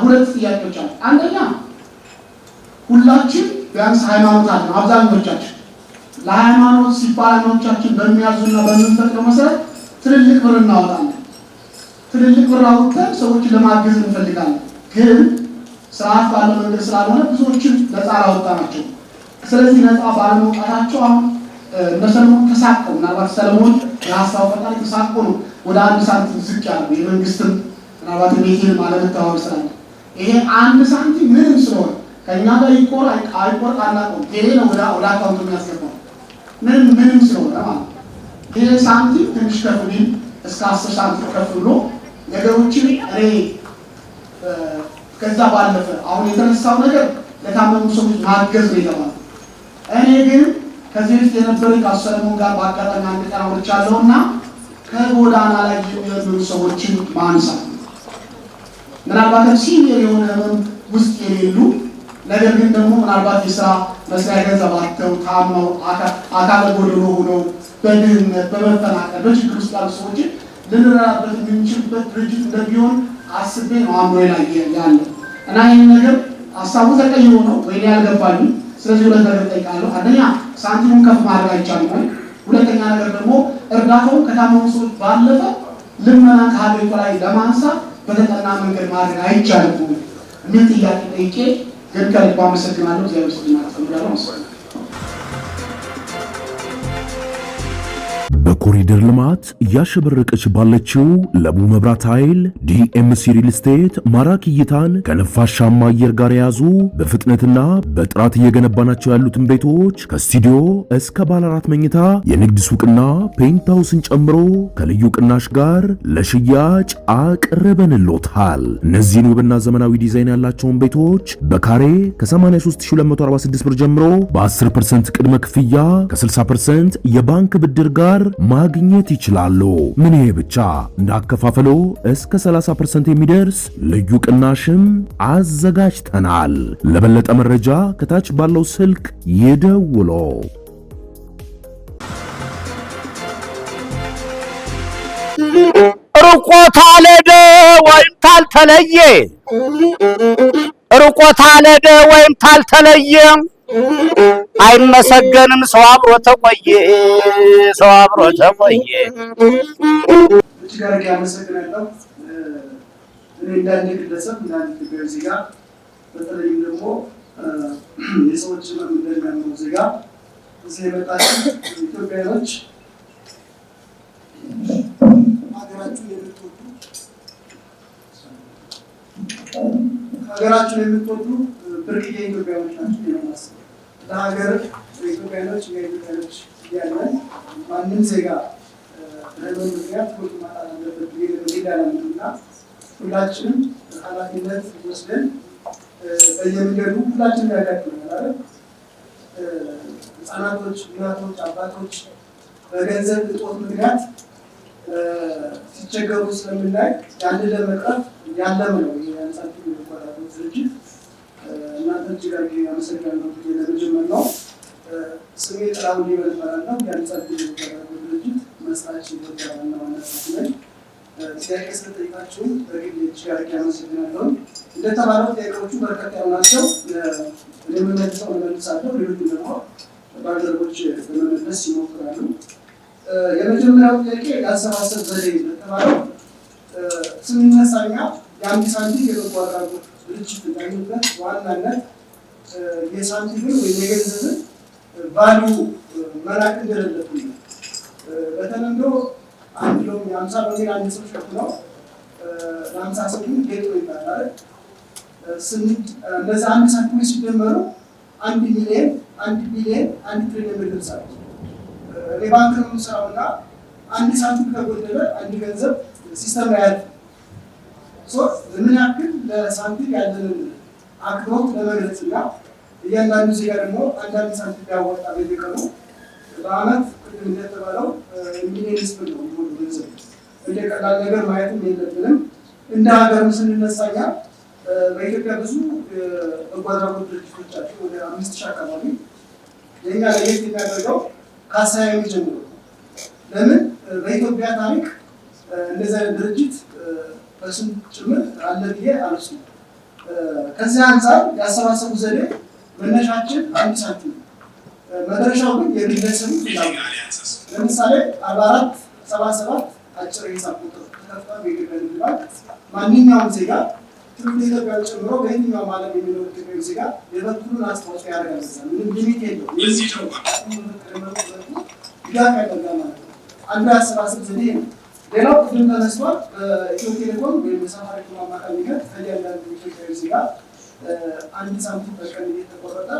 Speaker 7: ሁለት ጥያቄዎች አሉ። አንደኛ ሁላችን ቢያንስ ሃይማኖት አለን። አብዛኞቻችን ለሃይማኖት ሲባል ሃይማኖቻችን በሚያዙና በምንፈቅደው መሰረት ትልልቅ ብር እናወጣለን። ትልልቅ ብር አውጥተን ሰዎችን ለማገዝ እንፈልጋለን። ግን ስርዓት ባለው መንገድ ስላልሆነ ብዙዎችን ነፃ አላወጣናቸው። ስለዚህ ነፃ ባለመውጣታቸው አሁን ሰለሞን ተሳቀው ምናልባት ሰለሞን የሀሳብ ፈጣሪ ተሳቆ ነው ወደ አንድ ሳንቲም ዝቅ ያለው የመንግስትም ምናልባት ሜቴን አለመተባበር ስላለ ይሄ አንድ ሳንቲም ምንም ስለሆነ ከእኛ ጋር አይቆርጥ አናውቅም። ይሄ ነው ወደ አካውንቱ የሚያስገባው ምንም ስለሆነ ማለት ነው። ይሄ ሳንቲም ትንሽ ከፍ ቢል እስከ 10 ሳንቲም ከፍ ብሎ ነገሮችን እኔ ከዛ ባለፈ አሁን የተነሳው ነገር ለታመሙ ሰዎች ማገዝ ነው የተባለው። እኔ ግን ከዚህ በፊት የነበረኝ ከሰለሞን ጋር በአጋጣሚ አንድ ቀን አውርቻለሁና ከጎዳና ላይ የሚወዱ ሰዎችን ማንሳት ምናልባት ሲኒየር የሆነ ህመም ውስጥ የሌሉ ነገር ግን ደግሞ ምናልባት የስራ መስሪያ ገንዘብ አጥተው ታመው አካለ ጎደሎ ሆነው በድህነት በመፈናቀል በችግር ውስጥ ያሉ ሰዎችን ልንረዳበት የምንችልበት ድርጅት እንደሚሆን አስቤ ነው አእምሮዬ ላይ ያለው እና ይህን ነገር ሀሳቡ ተቀይሮ ነው ወይ ያልገባኝ። ስለዚህ ሁለት ነገር ጠይቃለሁ። አንደኛ ሳንቲሙን ከፍ ማድረግ አይቻልም ወይ? ሁለተኛ ነገር ደግሞ እርዳታውን ከታመሙ ሰዎች ባለፈ ልመና ከሀገሪቱ ላይ ለማንሳት በተጠና መንገድ ማድረግ አይቻልም የሚል ጥያቄ ጠይቄ ግን ከልብ አመሰግናለሁ። እግዚአብሔር ይስጥልኝ ማለት ነው።
Speaker 2: በኮሪደር ልማት ያሸበረቀች ባለችው ለቡ መብራት ኃይል ዲኤምሲ ሪል ስቴት ማራኪ እይታን ከነፋሻማ አየር ጋር የያዙ በፍጥነትና በጥራት እየገነባናቸው ያሉትን ቤቶች ከስቱዲዮ እስከ ባለ 4 መኝታ የንግድ ሱቅና ፔንታውስን ጨምሮ ከልዩ ቅናሽ ጋር ለሽያጭ አቅርበንልዎታል። እነዚህን ውብና ዘመናዊ ዲዛይን ያላቸውን ቤቶች በካሬ ከ83246 ብር ጀምሮ በ10% ቅድመ ክፍያ ከ60% የባንክ ብድር ጋር ማግኘት ይችላሉ። ምን ይሄ ብቻ እንዳከፋፈሎ እስከ 30% የሚደርስ ልዩ ቅናሽም አዘጋጅተናል። ለበለጠ መረጃ ከታች ባለው ስልክ ይደውሉ።
Speaker 3: ርቆታ ለደ ወይም ታልተለየ ርቆታ ለደ ወይም ታልተለየ አይመሰገንም ሰው አብሮ ተቆየ ሰው አብሮ ተቆየ።
Speaker 5: እጅግ አድርጌ አመሰግናለሁ። እኔ እንዳንድ ግለሰብ እንዳንድ ኢትዮጵያዊ ዜጋ በተለይም ደግሞ የሰዎች መብት እንደሚያምኑ ዜጋ እዚህ የመጣችሁ ኢትዮጵያኖች ሀገራችሁን የምትወዱ ብርቅዬ ኢትዮጵያኖች ናቸው የማስበው። ለሀገር ኢትዮጵያኖች የኢትዮጵያኖች እያለን ማንም ዜጋ ለምን ምክንያት ሁሉ ማጣት አለበት ይላልና ሁላችንም ኃላፊነት ወስደን በየመንገዱ ሁላችንም ያጋጥመናል አይደል? ህጻናቶች፣ እናቶች፣ አባቶች በገንዘብ እጦት ምክንያት ሲቸገሩ ስለምናይ ያንን ለመቅረፍ ያለም ነው የአንጻር የሚቆራረጥ ድርጅት። እናንተ እጅግ አድርጌ አመሰግናለሁ። ለመጀመር ነው ስሜ ጥላሁን ይበልጣልና የአንጻር የሚቆራረጥ ድርጅት መስራች ይወጣና ዋናው ጥያቄ ስለጠይቃችሁ በግል እጅግ አድርጌ አመሰግናለሁ። እንደተባለው ጥያቄዎቹ በርከት ያሉ ናቸው። ለመመለሰው እመልሳለሁ። ሌሎቹ ደግሞ ባልደረቦች ለመመለስ ይሞክራሉ። የመጀመሪያው ጥያቄ የአሰባሰብ ዘዴ እንደተባለው ስንነሳኛ የአንድ ሳንቲም የበጎ አድራጎት ድርጅት እንዳይበት ዋናነት የሳንቲምን ወይም የገንዘብን ቫሉ መላክ እንደሌለብን ነው። በተለምዶ አንድ ሎሚ 50 በሚል አንድ ሰው ሸፍነው ለ50 ሰው ጌጦ ይባላል። እነዚህ አንድ ሳንቲም ሲደመሩ 1 ሚሊዮን፣ 1 ቢሊዮን፣ 1 ትሪሊዮን ይደርሳል። እኔ ባንክ ነው የምሰራውና አንድ ሳንቲም ከጎደለ አንድ ገንዘብ ሲስተም ያያል። ምን ያክል ለሳንቲም ያለንን አክብሮት ለመግለጽና እያንዳንዱ ዜጋ ደግሞ አንዳንድ ሳንቲም ያወጣ በየቀኑ በአመት ቅድም እንደተባለው ሚሊዮን ህዝብ ነው የሚሆኑ ገንዘብ እንደ ቀላል ነገር ማየትም የለብንም። እንደ ሀገርም ስንነሳኛ በኢትዮጵያ ብዙ በጎ አድራጎት ድርጅቶች አሉ። ወደ 5000 አካባቢ። የኛ ለየት የሚያደርገው ከአሳያ የሚጀምሩ ለምን በኢትዮጵያ ታሪክ እንደዚህ አይነት ድርጅት በስም ጭምር አለ ብዬ አልወስድም። ከዚህ አንጻር ያሰባሰቡ ዘዴ መነሻችን አንድ ሳንቲም መድረሻው ግን የግለሰቡ ፍላጎት። ለምሳሌ 4477 አጭር የሂሳብ ቁጥር ተከፍቷል በኢትዮጵያ ንግድ ባንክ። ማንኛውም ዜጋ ትውልደ ኢትዮጵያን ጨምሮ በየትኛውም ዓለም የሚኖር ኢትዮጵያዊ ዜጋ የበኩሉን አስተዋጽኦ ያደርጋል። ምንም ሊሚት የለውም። ድጋፍ ያደርጋል ማለት ነው። አንዱ ያሰባሰብ ዘዴ ነው። ሌላው ቅድም ተነስቷል። ኢትዮ ቴሌኮም ወይም የሳፋሪኮም አማካኝነት ከእያንዳንዱ ኢትዮጵያዊ ዜጋ አንድ ሳንቲም በቀን እየተቆረጠ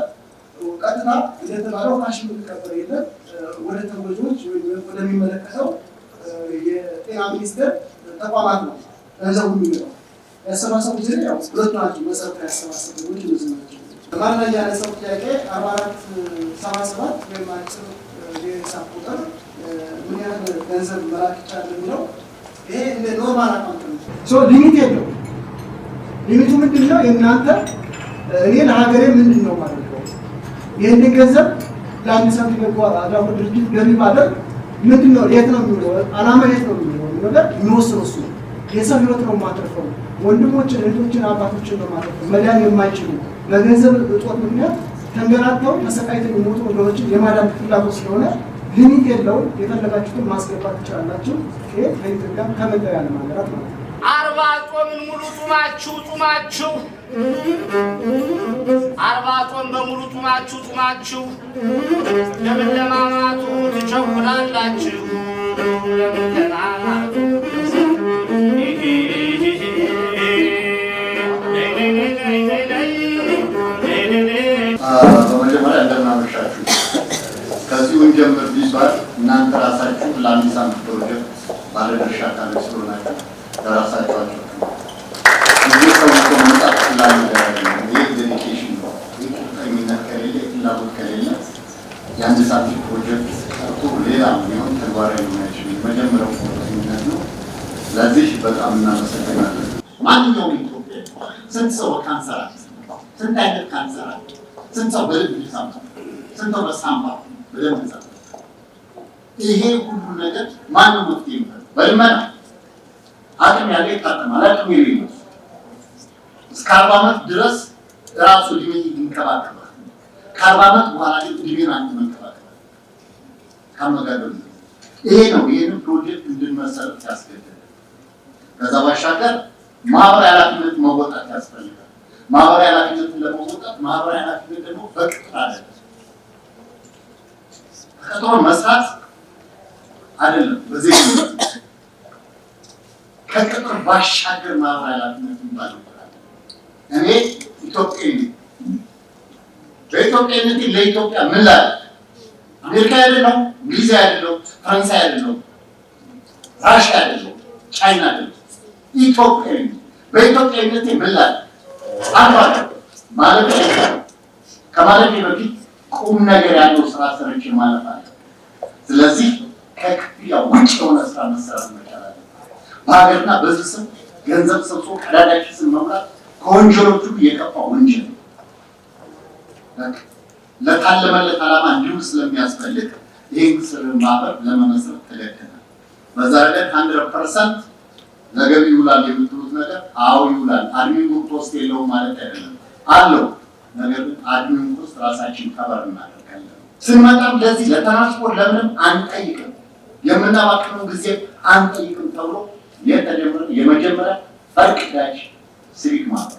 Speaker 5: ቀጥታ እንደተባለው ካሽ የምንቀበል የለም። ወደ ተጎጂዎች ወይም ወደሚመለከተው የጤና ሚኒስቴር ተቋማት ነው ገንዘቡ የሚገባው። ያሰባሰቡ ዘዴ ያው ሁለቱ ናቸው። መሰረታዊ ያሰባሰቡ ዘዴዎች እነዚህ ናቸው። በማንኛውም ያነሳው ጥያቄ 4477 ወይም አጭር የሂሳብ ቁጥር ምን ያህል ገንዘብ መላክ ይቻላል የሚለው ይሄ እንደ ኖርማል አካውንት ነው። ሊሚት የለው። ሊሚቱ ምንድን ነው? የእናንተ እኔ ለሀገሬ ምንድን ነው ማለት ነው ይህንን ገንዘብ ለአንድ ሳንቲም በጎ አድራጎት ድርጅት ገቢ ማድረግ ምንድን ነው? የት ነው የሚውለው? ዓላማ የት ነው የሚውለው ነገር የሚወስነው እሱ ነው። የሰው ህይወት ነው የማትረፈው። ወንድሞችን፣ እህቶችን፣ አባቶችን ነው የማትረፈው። መዳን የማይችሉ በገንዘብ እጦት ምክንያት ተንገላተው ተሰቃይተው የሚሞቱ ወገኖችን የማዳን ፍላጎት ስለሆነ ሊሚት የለውም። የፈለጋችሁትን ማስገባት ትችላላችሁ። ይሄ በኢትዮጵያ ከመላው ያለ ሀገራት ማለት ነው።
Speaker 3: 40 ጾምን ሙሉ ጡማችሁ 40 ጾም በሙሉ ጡማችሁ ለምን ለማማቱ ትቸኩላላችሁ?
Speaker 8: በመጀመሪያ እንደምናመሻችሁ ከዚሁ እንጀምር ቢባል እናንተ ራሳችሁ ለአንድ ሳምንት ፕሮጀክት ባለድርሻ አካሎች ስለሆናችሁ ለራሳችሁ እዚህ ሰው መምጣት ስላለ ይህ ዴዲኬሽን ነው። ይህ ቁርጠኝነት ከሌለ ፍላጎት ከሌለ የአንድ ሳምንት ፕሮጀክት ሰርቶ ሌላ ቢሆን ተግባራዊ ሊሆን አይችልም። የመጀመሪያው ቁርጠኝነት ነው። ለዚህ በጣም እናመሰግናለን። ማንኛውም ኢትዮጵያ ስንት ሰው ካንሰር አለ? ስንት አይነት ካንሰር አለ? ስንት ሰው በልብ ይሳምባ፣ ስንት ሰው በሳምባ በደም ይሳምባ። ይሄ ሁሉ ነገር ማነው መፍትሄ የሚፈልግ? በልመና አቅም ያለ ይታጠማል፣ አቅም የሌለው እስከ 40 ዓመት ድረስ ራሱ እድሜ ይንከባከባል። ከ40 ዓመት በኋላ ግን እድሜን አንተ መንከባከባል ካመጋገብ። ይሄ ነው ይህንን ፕሮጀክት እንድንመሰረት ያስገድዳል። ከዛ ባሻገር ማህበራዊ ኃላፊነት መወጣት ያስፈልጋል። ማህበራዊ ኃላፊነትን ለመወጣት ማህበራዊ ኃላፊነት ደግሞ በቅጥር አይደለም፣ ተቀጥሮ መስራት አይደለም። በዚህ ከቅጥር ባሻገር ማህበራዊ ኃላፊነት የሚባለው እኔ ኢትዮጵያዊ ነኝ። በኢትዮጵያዊነቴ ለኢትዮጵያ ምን ላድርግ? አሜሪካ አይደለም፣ እንግሊዝ አይደለም፣ ፈረንሳይ አይደለም፣ ራሽያ አይደለም፣ ቻይና አይደለም፣ ኢትዮጵያዊ ነኝ። በኢትዮጵያዊነቴ ምን ላድርግ? አንባለ ማለት ከማለፌ በፊት ቁም ነገር ያለው ስራ ሰርቼ ማለፍ አለ። ስለዚህ ከክፍያ ውጭ የሆነ ስራ መሰራት መቻል አለ። በሀገርና በዚህ ስም ገንዘብ ሰብሶ ቀዳዳች ስም መምራት ከወንጀሎቹ የከፋ ወንጀል ነው። ለታለመለት ዓላማ እንዲሁም ስለሚያስፈልግ ይህን ስር ማህበር ለመመስረት ተገደናል። በዛ ረገድ 100% ለገቢ ይውላል የምትሉት ነገር አዎ ይውላል። አድሚን ኮስት የለውም ማለት አይደለም፣ አለው። ነገር ግን አድሚን ኮስት ራሳችን ከበር እናደርጋለን። ስንመጣም ለዚህ ለትራንስፖርት ለምንም አንጠይቅም፣ የምናባክነው ጊዜ አንጠይቅም ተብሎ የተጀመረ የመጀመሪያ ፈርቅዳጅ ሲቪክ ማህበር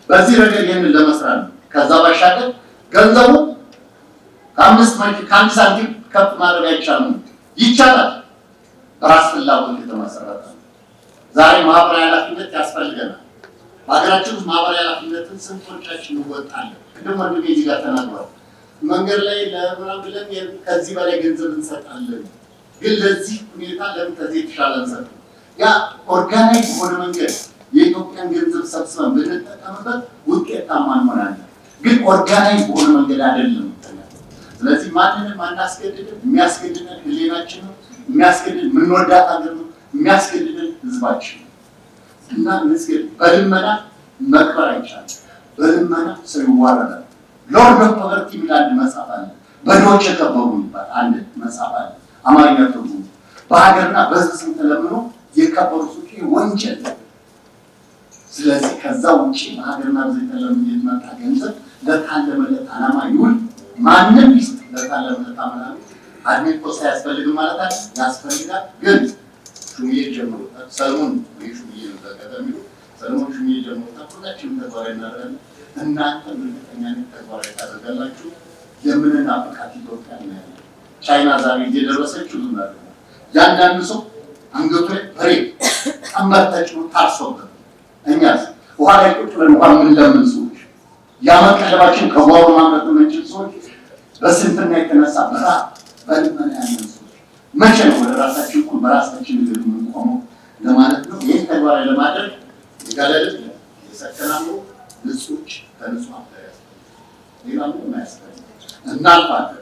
Speaker 8: በዚህ ረገድ ይህንን ለመስራት ነው። ከዛ ባሻገር ገንዘቡ ከአንድ ሳንቲም ከፍ ማድረግ አይቻልም፣ ይቻላል። በራስ ፍላጎት የተመሰረተ ነው። ዛሬ ማህበራዊ ኃላፊነት ያስፈልገናል። በሀገራችን ውስጥ ማህበራዊ ኃላፊነትን ስንቶቻችን እንወጣለን? ቅድም ወንድሜ እዚህ ጋር ተናግሯል። መንገድ ላይ ለምናምን ብለን ከዚህ በላይ ገንዘብ እንሰጣለን፣ ግን ለዚህ ሁኔታ ለምን ከዚህ የተሻለ እንሰጥ? ያ ኦርጋናይዝ በሆነ መንገድ የኢትዮጵያን ገንዘብ ሰብስበን ብንጠቀምበት ውጤታማ እንሆናለን። ግን ኦርጋናይዝ በሆነ መንገድ አይደለም። ስለዚህ ማንንም አናስገድድም። የሚያስገድደን ህሊናችን ነው። የሚያስገድደን የምንወዳት ሀገር ነው። የሚያስገድደን ህዝባችን ነው። እና ምስገድ በልመና መቅበር አይቻልም። በልመና ሰው ይዋረዳል። ሎርድ ኦፍ ፖቨርቲ የሚል አንድ መጽሐፍ አለ። በድሆች የከበሩ የሚባል አንድ መጽሐፍ አለ። አማርኛ ትርጉሙ በሀገርና በህዝብ ስም ተለምኖ የከበሩ ሰዎች ወንጀል። ስለዚህ ከዛ ውጭ በሀገርና በህዝብ ተለምኖ የተመጣ ገንዘብ ለታለመለት ዓላማ ይውል። ማንም ይስጥ ለታለመለት ዓላማ አድሚን ኮስት አያስፈልግም ማለት አለ። ያስፈልጋል። ግን ሹምዬ ጀምሮታል። ሰለሞን ሹምዬ ነው ተቀደሚው ሰለሞን ሹምዬ ጀምሮታል። ሁላችንም ተግባራዊ እናደርጋለን። እናንተም እርግጠኛነት ተግባራዊ ታደርጋላችሁ። የምንናፍቃት ኢትዮጵያ ነው። ቻይና ዛሬ እየደረሰችው ነው። ያንዳንዱ ሰው አንገቱ ላይ በሬ ቀንበር ተጭኖ ታርሶበት፣ እኛስ ውሃ ላይ ቁጭ ብለን ውሃ የምንለምን ሰዎች፣ የዓመት ቀለባችን ከጓሮ ማምረት የምንችል ሰዎች፣ በስንፍና የተነሳ በልመና ያለን ሰዎች መቼ ነው ወደ ራሳችን እኩል በራሳችን እግር የምንቆመው ለማለት ነው። ይህን ተግባራዊ ለማድረግ የጋለልብ የሰከናሙ ንጹች ከንጹህ አፍሪካ ሌላ ምንም አያስፈልግም። እናልፋለን።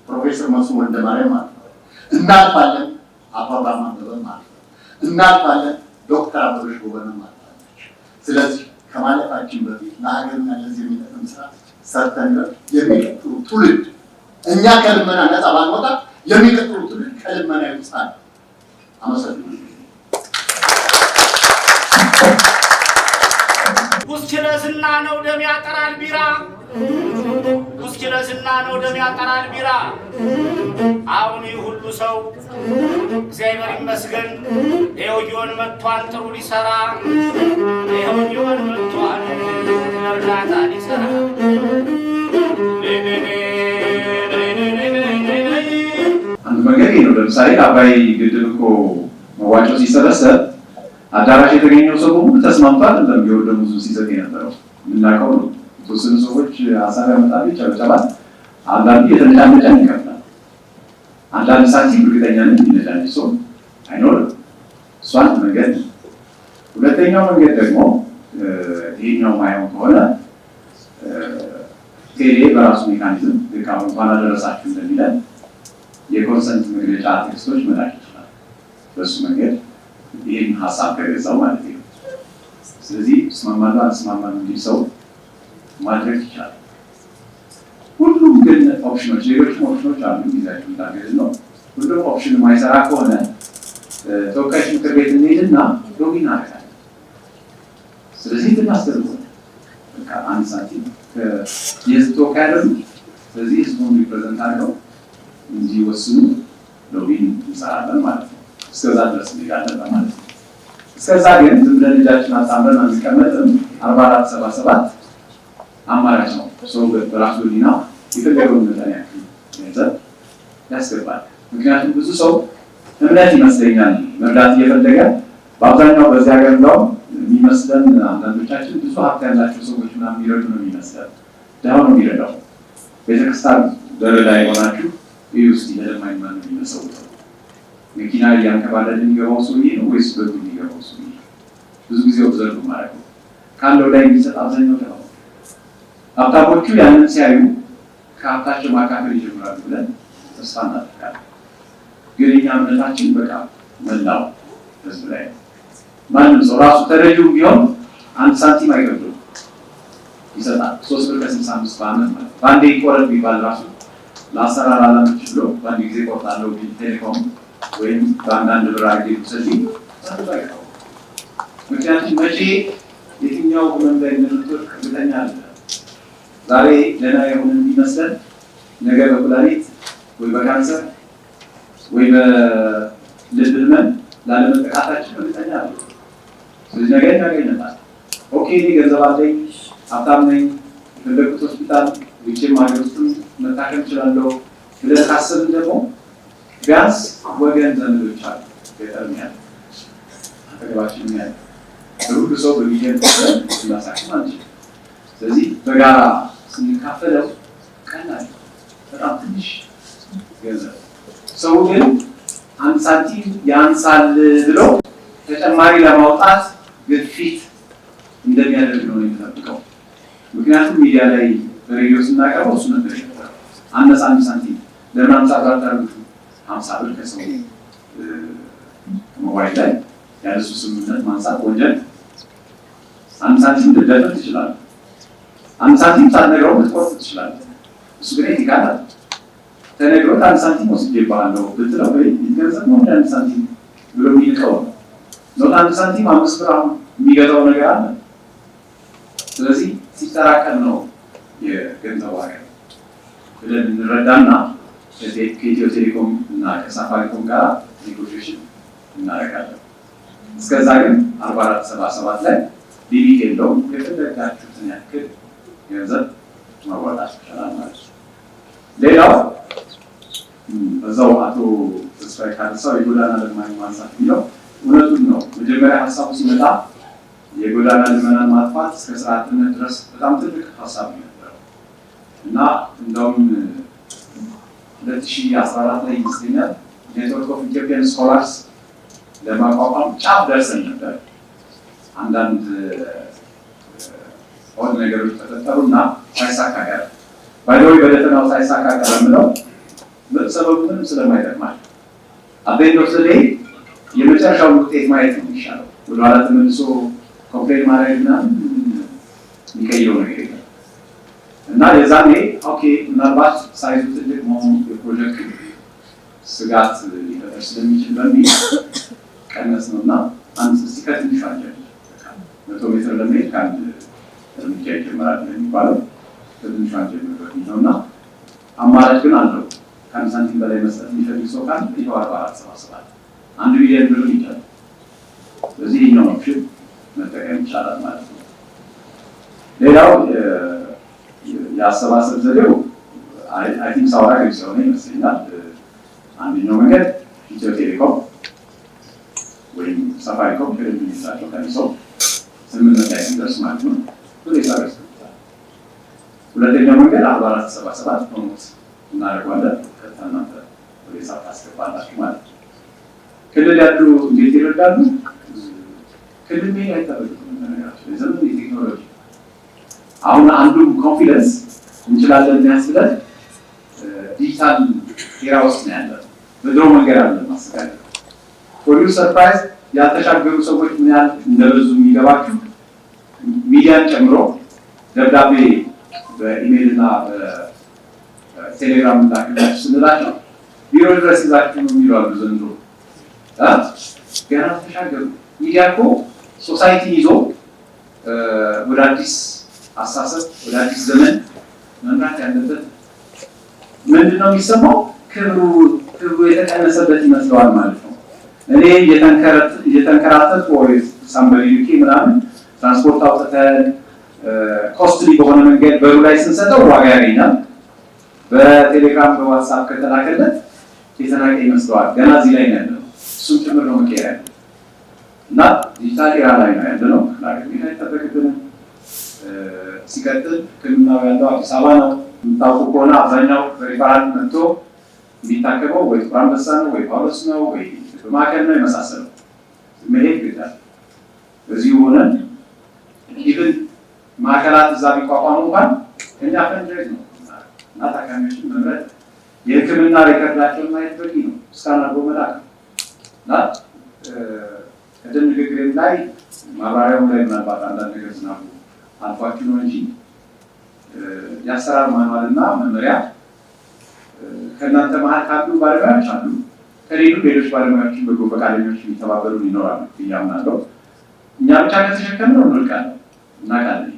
Speaker 8: ፕሮፌሰር መስፍን ወልደማርያም ማለት ነው። እናልፋለን። አባባማ አበበ ማለት ነው። እናልፋለን። ዶክተር አበበሽ ጎበና ማለት ነው። ስለዚህ ከማለፋችን በፊት ለሀገርና ለዚህ የሚጠቅም ስራ ሰርተን የሚቀጥሉ ትውልድ እኛ ከልመና ነፃ ባንወጣ የሚቀጥሉ ትውልድ ከልመና ይወጣል። አመሰግናለሁ።
Speaker 3: ውስኪለስና ነው ደም ያጠራል ቢራ፣ ውስኪለስና ነው ደም ያጠራል ቢራ። አሁን ሁሉ ሰው እግዚአብሔር ይመስገን ይኸው ጊዮን መጥቷል ጥሩ ሊሰራ፣ ይኸው ጊዮን መጥቷል እርዳታ ሊሰራ።
Speaker 1: መንገድ ነው። ለምሳሌ አባይ ግድብ እኮ መዋጮ ሲሰበሰብ አዳራሽ የተገኘው ሰው በሙሉ ተስማምቷል። እንደሚወደ ደሞዙ ሲሰጥ የነበረው የምናውቀው ነው። የተወሰኑ ሰዎች ሀሳብ ያመጣሉ፣ ይጨበጨባል። አንዳንዱ የተነጫነጨ ይከፍላል። አንዳንድ ሳንቲም እርግጠኛ ነኝ የሚነጫነጭ ሰው አይኖርም። እሷን መንገድ። ሁለተኛው መንገድ ደግሞ ይሄኛው ማየው ከሆነ ቴሌ በራሱ ሜካኒዝም ድካም እንኳን አደረሳችሁ እንደሚለን የኮንሰንት መግለጫ ቴክስቶች መላክ ይችላል። በሱ መንገድ ይህን ሀሳብ ከገዛው ማለት ነው። ስለዚህ እስማማለሁ አልስማማም እንዲህ ሰው ማድረግ ይቻላል። ሁሉም ግን ኦፕሽኖች፣ ሌሎችም ኦፕሽኖች አሉ። ጊዜያቸው እንዳገድ ነው። ሁሉም ኦፕሽን የማይሰራ ከሆነ ተወካዮች ምክር ቤት እንሄድና ሎጊን አደርጋለን። ስለዚህ እናስደርጎ በቃ አንድ ሳንቲም የህዝብ ተወካይ አይደሉም። ስለዚህ ህዝቡን ሪፕሬዘንት አድርገው እንዲወስኑ ሎጊን እንሰራለን ማለት ነው። እስከዛ ድረስ እንሄዳለን ማለት ነው። እስከዛ ግን ዝም ብለን ልጃችን አጣምረን አንቀመጥም። 4477 አማራጭ ነው። ሰው በራሱ ሊና የፈለገውን መጠን ያክል ገንዘብ ያስገባል። ምክንያቱም ብዙ ሰው እምነት ይመስለኛል መርዳት እየፈለገ በአብዛኛው በዚህ ሀገር እንደውም የሚመስለን አንዳንዶቻችን ብዙ ሀብት ያላቸው ሰዎች ምናምን የሚረዱ ነው የሚመስለን። ደሃው ነው የሚረዳው። ቤተክርስቲያን በር ላይ ሆናችሁ ይህ ውስጥ ለማኝ ማን ነው የሚመሰውተው? መኪና እያንከባለል የሚገባው ሰውዬ ነው ወይስ በሩ የሚገባው ሰውዬ? ብዙ ጊዜ ኦብዘርቭ ማድረግ ነው። ካለው ላይ የሚሰጥ አብዛኛው ነው። ሀብታሞቹ ያንን ሲያዩ ከሀብታቸው ማካፈል ይጀምራሉ ብለን ተስፋ እናደርጋለን። ግን እኛ እምነታችን በቃ መላው ህዝብ ላይ ነው። ማንም ሰው ራሱ ተረጂው ቢሆን አንድ ሳንቲም አይከብድም ይሰጣል። 3 ብር ከ65 በዓመት ማለት በአንዴ ይቆረጥ ቢባል ራሱ ለአሰራር አላመች ብሎ በአንድ ጊዜ ቆርጣለሁ ቢል ቴሌኮም ወይም በአንዳንድ ብር አድርጌ ብሰልኝ ሳንቲም አይከብድም። ምክንያቱም መቼ የትኛው ህመም ላይ እንደምትወድቅ እርግጠኛ አይደለም። ዛሬ ደህና የሆነ የሚመስለን ነገ በኩላሊት ወይ በካንሰር ወይ በልብ ህመም ላለመጠቃታችን እርግጠኛ አይደለም። ስለዚህ ነገ ያገኘናል። ኦኬ እኔ ገንዘብ አለኝ፣ ሀብታም ነኝ፣ የፈለጉት ሆስፒታል ውጭም ሀገር ውስጥም መታከም እችላለሁ ብለን ካሰብን ደግሞ ቢያንስ ወገን ዘመዶች አሉ፣ ገጠርም ያለ አጠገባችን ያለ ሁሉ ሰው በሚሊዮን እናሳክም አንችልም። ስለዚህ በጋራ ስንካፈለው ቀላል በጣም ትንሽ ገንዘብ ሰው ግን አንድ ሳንቲም ያንሳል ብሎ ተጨማሪ ለማውጣት ግፊት እንደሚያደርግ ነው የሚጠብቀው። ምክንያቱም ሚዲያ ላይ በሬዲዮ ስናቀርበው እሱ ነበር ይፈጠራል። አነሳ አንድ ሳንቲም ለምን 50 ብር አታርጉት? 50 ብር ከሰው ሞባይል ላይ ያለሱ ስምምነት ማንሳት ወንጀል። አንድ ሳንቲም ልደፍር ትችላለህ። አንድ ሳንቲም ሳትነግረው ልትቆርጥ ትችላለህ። እሱ ግን ይካላል። ተነግሮት አንድ ሳንቲም ወስጄብሃለሁ ብትለው ወይ ገንዘብ ነው አንድ ሳንቲም ብሎ የሚልቀው ነው። አንድ ሳንቲም 5 ብር አሁን የሚገዛው ነገር አለ። ስለዚህ ሲጠራቀም ነው የገንዘብ ዋጋ ብለን እንረዳና ከኢትዮ ቴሌኮም እና ከሳፋሪኮም ጋር ኔጎሽዬሽን እናደርጋለን። እስከዛ ግን 4477 ላይ ሊሚት የለውም። የፈለጋችሁትን ያክል ገንዘብ ማዋጣት ይቻላል ማለት ነው። ሌላው በዛው አቶ ተስፋዬ ካነሳው የጎዳና ልማት ማንሳት የሚለው እውነቱን ነው። መጀመሪያ ሀሳቡ ሲመጣ የጎዳና ልመናን ማጥፋት እስከ ስራ አጥነት ድረስ በጣም ትልቅ ሀሳብ ነበረው እና እንደውም 2014 ላይ ይመስለኛል ኔትወርክ ኦፍ ኢትዮጵያን ስኮላርስ ለማቋቋም ጫፍ ደርሰን ነበር። አንዳንድ ኦድ ነገሮች ተፈጠሩና ሳይሳካ ቀረ። ባይዶይ በደፈናው ሳይሳካ ቀረ ምለው ሰበቡ ምንም ስለማይጠቅማል አቤንዶስ ላይ የመጨረሻው ውጤት ማየት ነው የሚሻለው። ወደኋላ ተመልሶ ኮምፕሌን ማድረግና የሚቀይረው ነገር የለም እና የዛኔ ኦኬ ምናልባት ሳይዙ ትልቅ መሆኑ የፕሮጀክቱ ስጋት ሊፈጠር ስለሚችል በሚል ቀነስ ነውና አንድ ከትንሽ አንጀል 100 ሜትር ለመሄድ ከአንድ እርምጃ ይጀምራል የሚባለው ከትንሽ አንጀል ነውና አማራጭ ግን አለው። ከአንድ ሳንቲም በላይ መስጠት የሚፈልግ ሰው ካለ ይኸው 4477 1 ቢሊዮን ብር ይቻላል። ስለዚህ ይህኛው ኦፕሽን መጠቀም ይቻላል ማለት ነው። ሌላው የአሰባሰብ ዘዴው አይ ቲንክ ሳውራ ግልጽ የሆነ ይመስለኛል። አንደኛው መንገድ ኢትዮ ቴሌኮም ወይም ሳፋሪኮም ከደንብ የሚሰጣቸው ከሚሰው ስምምነት ላይ ሲደርስ ማለት ነው ሁሌ ሳይረስ። ሁለተኛው መንገድ 4477 ፕሮሞት እናደርገዋለን። ከተናንተ ወደ ሳፋ አስገባላችሁ ማለት ነው። ክልል ያሉ እንዴት ይረዳሉ? ክልል ላይ አይታወቅም ነገራቸው የዘመኑ የቴክኖሎጂ አሁን አንዱ ኮንፊደንስ እንችላለን የሚያስብለን ዲጂታል ኤራ ውስጥ ነው ያለው። በድሮ መንገድ አለ ማስተካከል ፎር ዩ ሰርፕራይዝ ያልተሻገሩ ሰዎች ምን ያህል እንደበዙ የሚገባችሁ ሚዲያን ጨምሮ ደብዳቤ በኢሜይል እና በቴሌግራም ላክላችሁ ስንላቸው ቢሮ ድረስ ይዛችሁ ነው የሚሏሉ። ዘንድሮ ገና ተሻገሩ። ሚዲያ እኮ ሶሳይቲ ይዞ ወደ አዲስ አሳሰብ ወደ አዲስ ዘመን መምራት ያለበት ምንድነው የሚሰማው? ክብሩ የተቀነሰበት ይመስለዋል ማለት ነው። እኔ እየተንከራተት ወይ ሳምበሪ ዩኬ ምናምን ትራንስፖርት አውጥተን ኮስትሊ በሆነ መንገድ በሩ ላይ ስንሰጠው ዋጋ ያገኛል። በቴሌግራም በዋትስአፕ ከተላከለት የተናቀ ይመስለዋል። ገና እዚህ ላይ ነው ያለው። እሱም ጭምር ነው መቀየር ያለው እና ዲጂታል ኤራ ላይ ነው ያለነው። ላገኝ አይጠበቅብንም። ሲቀጥል ሕክምናው ያለው አዲስ አበባ ነው። የምታውቁ ከሆነ አብዛኛው በሪፈራል መጥቶ የሚታከመው ወይ ጥቁር አንበሳ ነው ወይ ጳውሎስ ነው ወይ በማዕከል ነው የመሳሰለው መሄድ ግዳል። በዚሁ ሆነን ኢቭን ማዕከላት እዛ ቢቋቋሙ እንኳን ከኛ ፈንድሬዝ ነው እና ታካሚዎችን መምረጥ የሕክምና ሬከርዳቸውን ማየት በቂ ነው። እስካን አድርጎ መላክ እና ቅድም ንግግሬም ላይ ማብራሪያውም ላይ ምናልባት አንዳንድ ነገር ዝናቡ አልፏችሁ ነው እንጂ የአሰራር ማንዋልና መመሪያ ከእናንተ መሀል ካሉ ባለሙያዎች አሉ። ከሌሉ ሌሎች ባለሙያዎችን በጎ ፈቃደኞች የሚተባበሩ ይኖራሉ እያምናለሁ። እኛ ብቻ ከተሸከምነው እንወድቃለን እናውቃለን።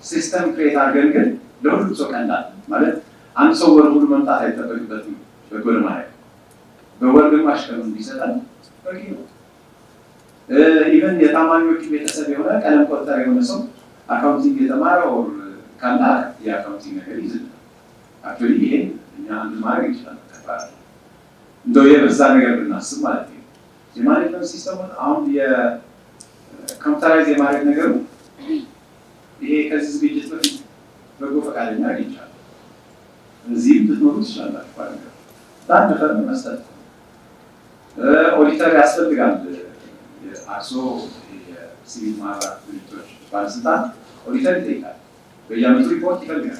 Speaker 1: ሲስተም ክሬት አድርገን ግን ለሁሉም ሰው ቀላል ማለት አንድ ሰው ወር ሙሉ መምጣት አይጠበቅበትም። በጎ ለማድረግ በወር ግማሽ ቀን እንዲሰጠን በቂ ነው። ኢቨን የታማኞቹ ቤተሰብ የሆነ ቀለም ቆጠር የሆነ ሰው አካውንቲንግ የተማረ ወር ካላ የአካውንቲንግ ነገር ይዝል አክቹዋሊ ይሄ እኛ አንድ ማድረግ ይችላል። እንደው የበዛ ነገር ብናስብ ማለት ነው። የማኔጅመንት ሲስተም አሁን የኮምፒውተራይዝ የማድረግ ነገሩ ይሄ ከዚህ ዝግጅት በፊት በጎ ፈቃደኛ አግኝቻለሁ። እዚህም ልትኖሩ ትችላላችሁ። ባለነገር ለአንድ ፈርም መስጠት ኦዲተር ያስፈልጋል። የአክሶ የሲቪል ማህበራት ድርጅቶች ባለስልጣን ኦዲተር ይጠይቃል። በየዓመቱ ሪፖርት ይፈልጋል።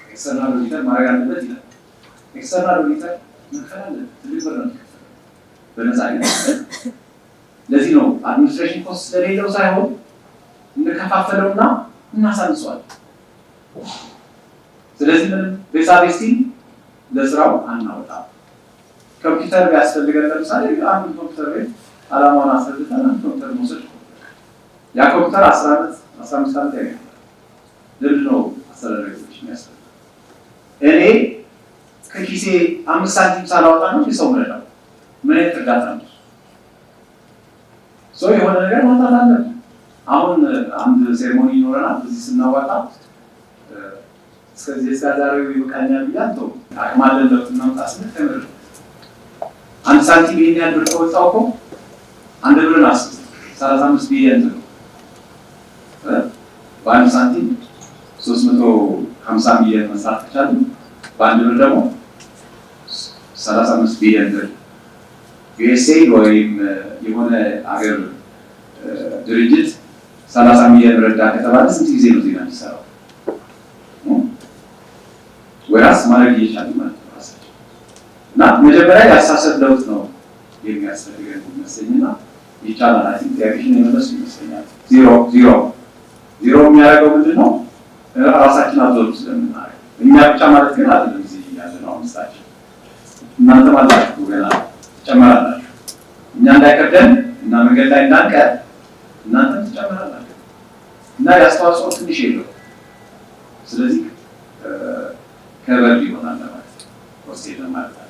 Speaker 1: ኤክስተርናል ኦዲተር ማድረግ አለበት ይላል። ኤክስተርናል ኦዲተር መክፈል አለ። ትልቅ ብር ነው የሚከፈለው በነፃ አይነት። ለዚህ ነው አድሚኒስትሬሽን ኮስት ስለሌለው ሳይሆን እንከፋፈለውና እናሳንሰዋለን። ስለዚህ ምንም ቤሳቤስቲ ለስራው አናወጣም። ኮምፒውተር ቢያስፈልገን ለምሳሌ አንድ ኮምፒውተር ቤት አላማውን አስፈልገን አንድ ኮምፒውተር መውሰድ ያ ኮምፒውተር 10 ዓመት 15 ዓመት ያገኛል። ለምን ነው አስተዳደሮች የሚያስፈልግ? እኔ ከኪሴ 5 ሳንቲም ሳላወጣ ነው ሰው ምረዳው። ምን አይነት እርዳታ ነው? ሰው የሆነ ነገር ማውጣት አለብን። አሁን አንድ ሴሬሞኒ ይኖረናል። እዚህ ስናወጣ እስከዚህ እስከዛሬው ይበቃኛል ብያለሁ። አቅም አለን ለውጥናውጣ ስንት ተምር አንድ ሳንቲም ይሄን ያህል ብር ከወጣው እኮ አንድ ብርን አስብ 35 ቢሊዮን ነው። በአንድ ሳንቲም 350 ሚሊዮን መስራት ከቻሉ በአንድ ብር ደግሞ 35 ቢሊዮን ብር ዩኤስኤ ወይም የሆነ አገር ድርጅት 30 ሚሊዮን ረዳ ከተባለ ስንት ጊዜ ነው ዜና የሚሰራው? ወራስ ማድረግ እየቻሉ ማለት ነው ራሳቸው። እና መጀመሪያ ያሳሰብ ለውጥ ነው የሚያስፈልገን ይመስለኝና ይቻላል። አይ ቲንክ ሪአክሽን የመለስ ይመስለኛል። ዜሮ የሚያደርገው ምንድን ነው? ራሳችን አብዞርብ ስለምናደርግ እኛ ብቻ ማለት ግን አይደለም። እዚህ ያለ ነው አምስታችን እናንተ ማላችሁ ገና ትጨምራላችሁ። እኛ እንዳይከብደን እና መንገድ ላይ እንዳንቀር እናንተ ትጨምራላችሁ እና ያስተዋጽኦ ትንሽ የለው። ስለዚህ ከበር ይሆናል ማለት ነው። ኮስቴት ማለት ነው።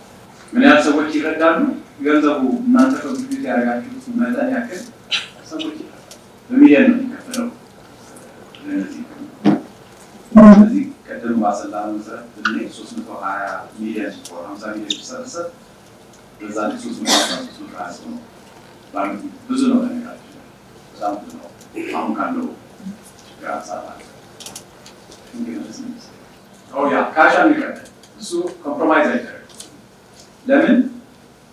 Speaker 1: ምን ያህል ሰዎች ይረዳሉ? ገንዘቡ እናንተ ኮንትሪቢዩት ያደረጋችሁት መጠን ያክል ሰዎች በሚሊዮን ነው የሚከፈለው። ስለዚህ ቀደም ባሰላነው መሰረት ብንሄድ 320 ሚሊዮን 50 ሚሊዮን ሲሰበሰብ በዛ ሱስ ነው ባንክ ብዙ ነው ነገራችን በጣም ብዙ ነው። አሁን ካለው ግራሳባ ካሽ አንቀበል እሱ ኮምፕሮማይዝ አይደረግም። ለምን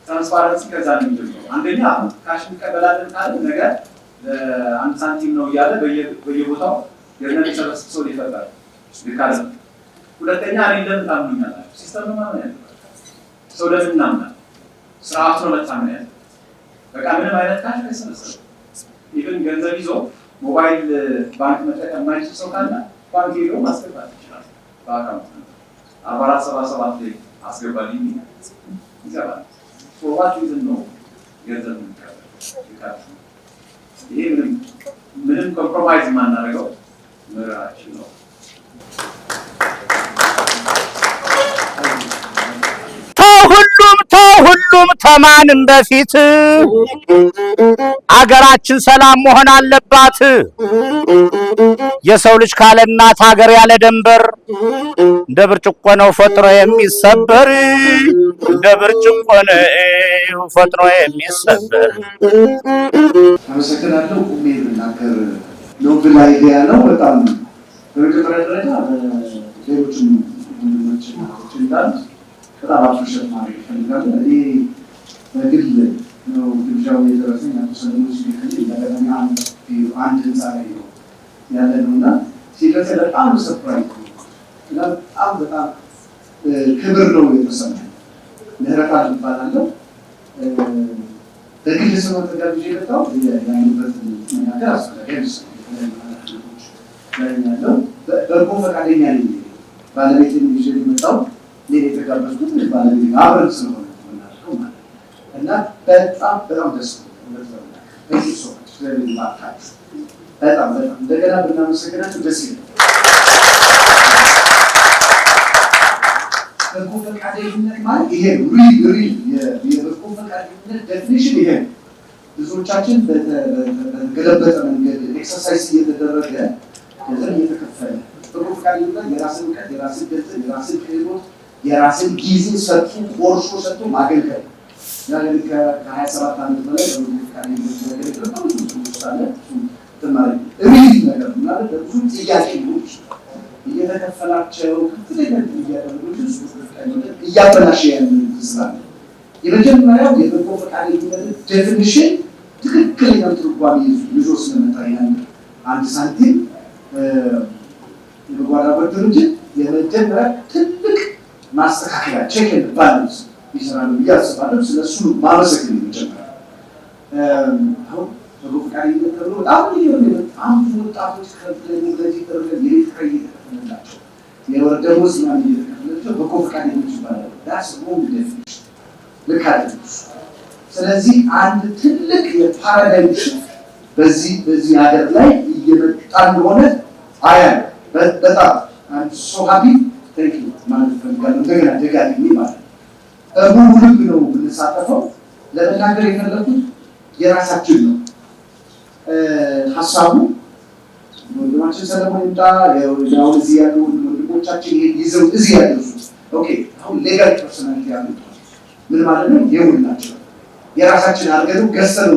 Speaker 1: ትራንስፓረንሲ ከዛ ነው የሚጀምረው። አንደኛ ካሽ እንቀበላለን ካለ ነገር አንድ ሳንቲም ነው እያለ በየቦታው የነን ሰበስብ ሰው ሊፈጠር ይካል። ሁለተኛ እኔ እንደምን ታምኑኛላችሁ? ሲስተም ነው ማለት ነው። ሰው ለምን እናምናለን? ስርዓቱ ነው መታመን ያለው። በቃ ምንም አይነት ካሽ አይሰበሰብም። ኢቭን ገንዘብ ይዞ ሞባይል ባንክ መጠቀም የማይችል ሰው ካለ ባንክ ሄዶ ማስገባት ይችላል። በአካውንት 4477 ላይ አስገባልኝ ይገባል። ፎርዋርድ ይዘን ነው ገንዘብ የሚቀበል። ይሄ ምንም ኮምፕሮማይዝ የማናደርገው ምራችን ነው።
Speaker 3: ሁሉም ተማንም በፊት አገራችን ሰላም መሆን አለባት። የሰው ልጅ ካለ እናት ሀገር ያለ ደንበር እንደ ብርጭቆ ነው ፈጥኖ የሚሰበር እንደ ብርጭቆ ነው ፈጥኖ የሚሰበር።
Speaker 7: አመሰግናለሁ። ቁሜ ብናገር ኖብል አይዲያ ነው በጣም በመጀመሪያ ደረጃ ሌሎችም ወንድሞች እንዳሉ በጣም አፕሪሼት ማድረግ ይፈልጋሉ። እኔ በግል ነው ግብዣው የደረሰኝ አቶ ሰለሞን ሲልከኝ እንደገና አንድ ህንፃ ላይ ነው ያለ ነው እና ሲደርስ በጣም ሰርፕራይዝ እና በጣም ክብር ነው የተሰማኝ። ምህረታ ይባላለሁ። በግል ስም ተጋብዤ የመጣው ያሉበት መናገር አስፈላጊ ያለው በጎ ፈቃደኛ ነኝ። ባለቤቴን ይዤ የመጣው እኔ የተጋበዝኩት ባለቤቴ አብረን ስለሆነ የምናደርገው ማለት እና በጣም ደስ ብሎኛል። በዚህ ሰዎች ስለሚባካት በጣም እንደገና ብናመሰግናቸው ደስ ይላል። በጎ ፈቃደኝነት ማለት ይሄ ሪል የበጎ ፈቃደኝነት ዴፊኒሽን ይሄ ነው። ብዙዎቻችን በተገለበጠ መንገድ ኤክሰርሳይዝ እየተደረገ ገንዘብ እየተከፈለ በጎ ፈቃደኝነት የራስን እውቀት፣ የራስን ገንዘብ፣ የራስን ክህሎት፣ የራስን ጊዜ ሰጡ ቆርሶ ሰጡ ማገልገል ያለን ከ27 ዓመት በላይ በጎ ፈቃደኝነት ያገለግል ነው። ብዙ ውስጣለ ተማሪ ሪል ነገር ማለት ብዙ ጥያቄ ነው እየተከፈላቸው ከፍተኛ እያደረጉ እያበላሸ ያለን ስላለ የመጀመሪያው የበጎ ፈቃደኝነት ዴፊኒሽን ትክክለኛ ትርጓሜ ይዞ ስለመጣ ያን አንድ ሳንቲም የበጎ አድራጎት ድርጅት የመጀመሪያ ትልቅ ማስተካከያ ቼክ ኤንድ ባላንስ ይሰራሉ ብዬ አስባለሁ። ስለሱ ማመሰግን የመጀመሪያ አሁን በጎ ፈቃደኝነት ተብሎ በጣም ወጣቶች ከለዚህ ተደረገ የቤት ኪራይ እየተከፈለላቸው የወር ደመወዝ ምናምን እየተከፈለላቸው በጎ ፈቃደኞች ይባላሉ። ዳስ ሮንግ ዴፊኒሽን ልክ አይደለም። ስለዚህ አንድ ትልቅ የፓራዳይም ሽፍት በዚህ ሀገር ላይ እየመጣ እንደሆነ አያለሁ። በጣም አንድ ሶ ሃፒ ቴንክ ዩ ማለት ፈልጋለሁ። እንደገና ደጋግሜ ማለት ሙሉ ልብ ነው የምንሳተፈው። ለመናገር የፈለኩት የራሳችን ነው ሀሳቡ ወንድማችን ሰለሞን እንዳ ያው እዚህ ያሉ ወንድሞቻችን ይዘው እዚህ ያሉት ኦኬ አሁን ሌጋል ፐርሰናሊቲ ያሉ ምን ማለት ነው? የሁሉ ናቸው የራሳችን አርገው ገሰሉ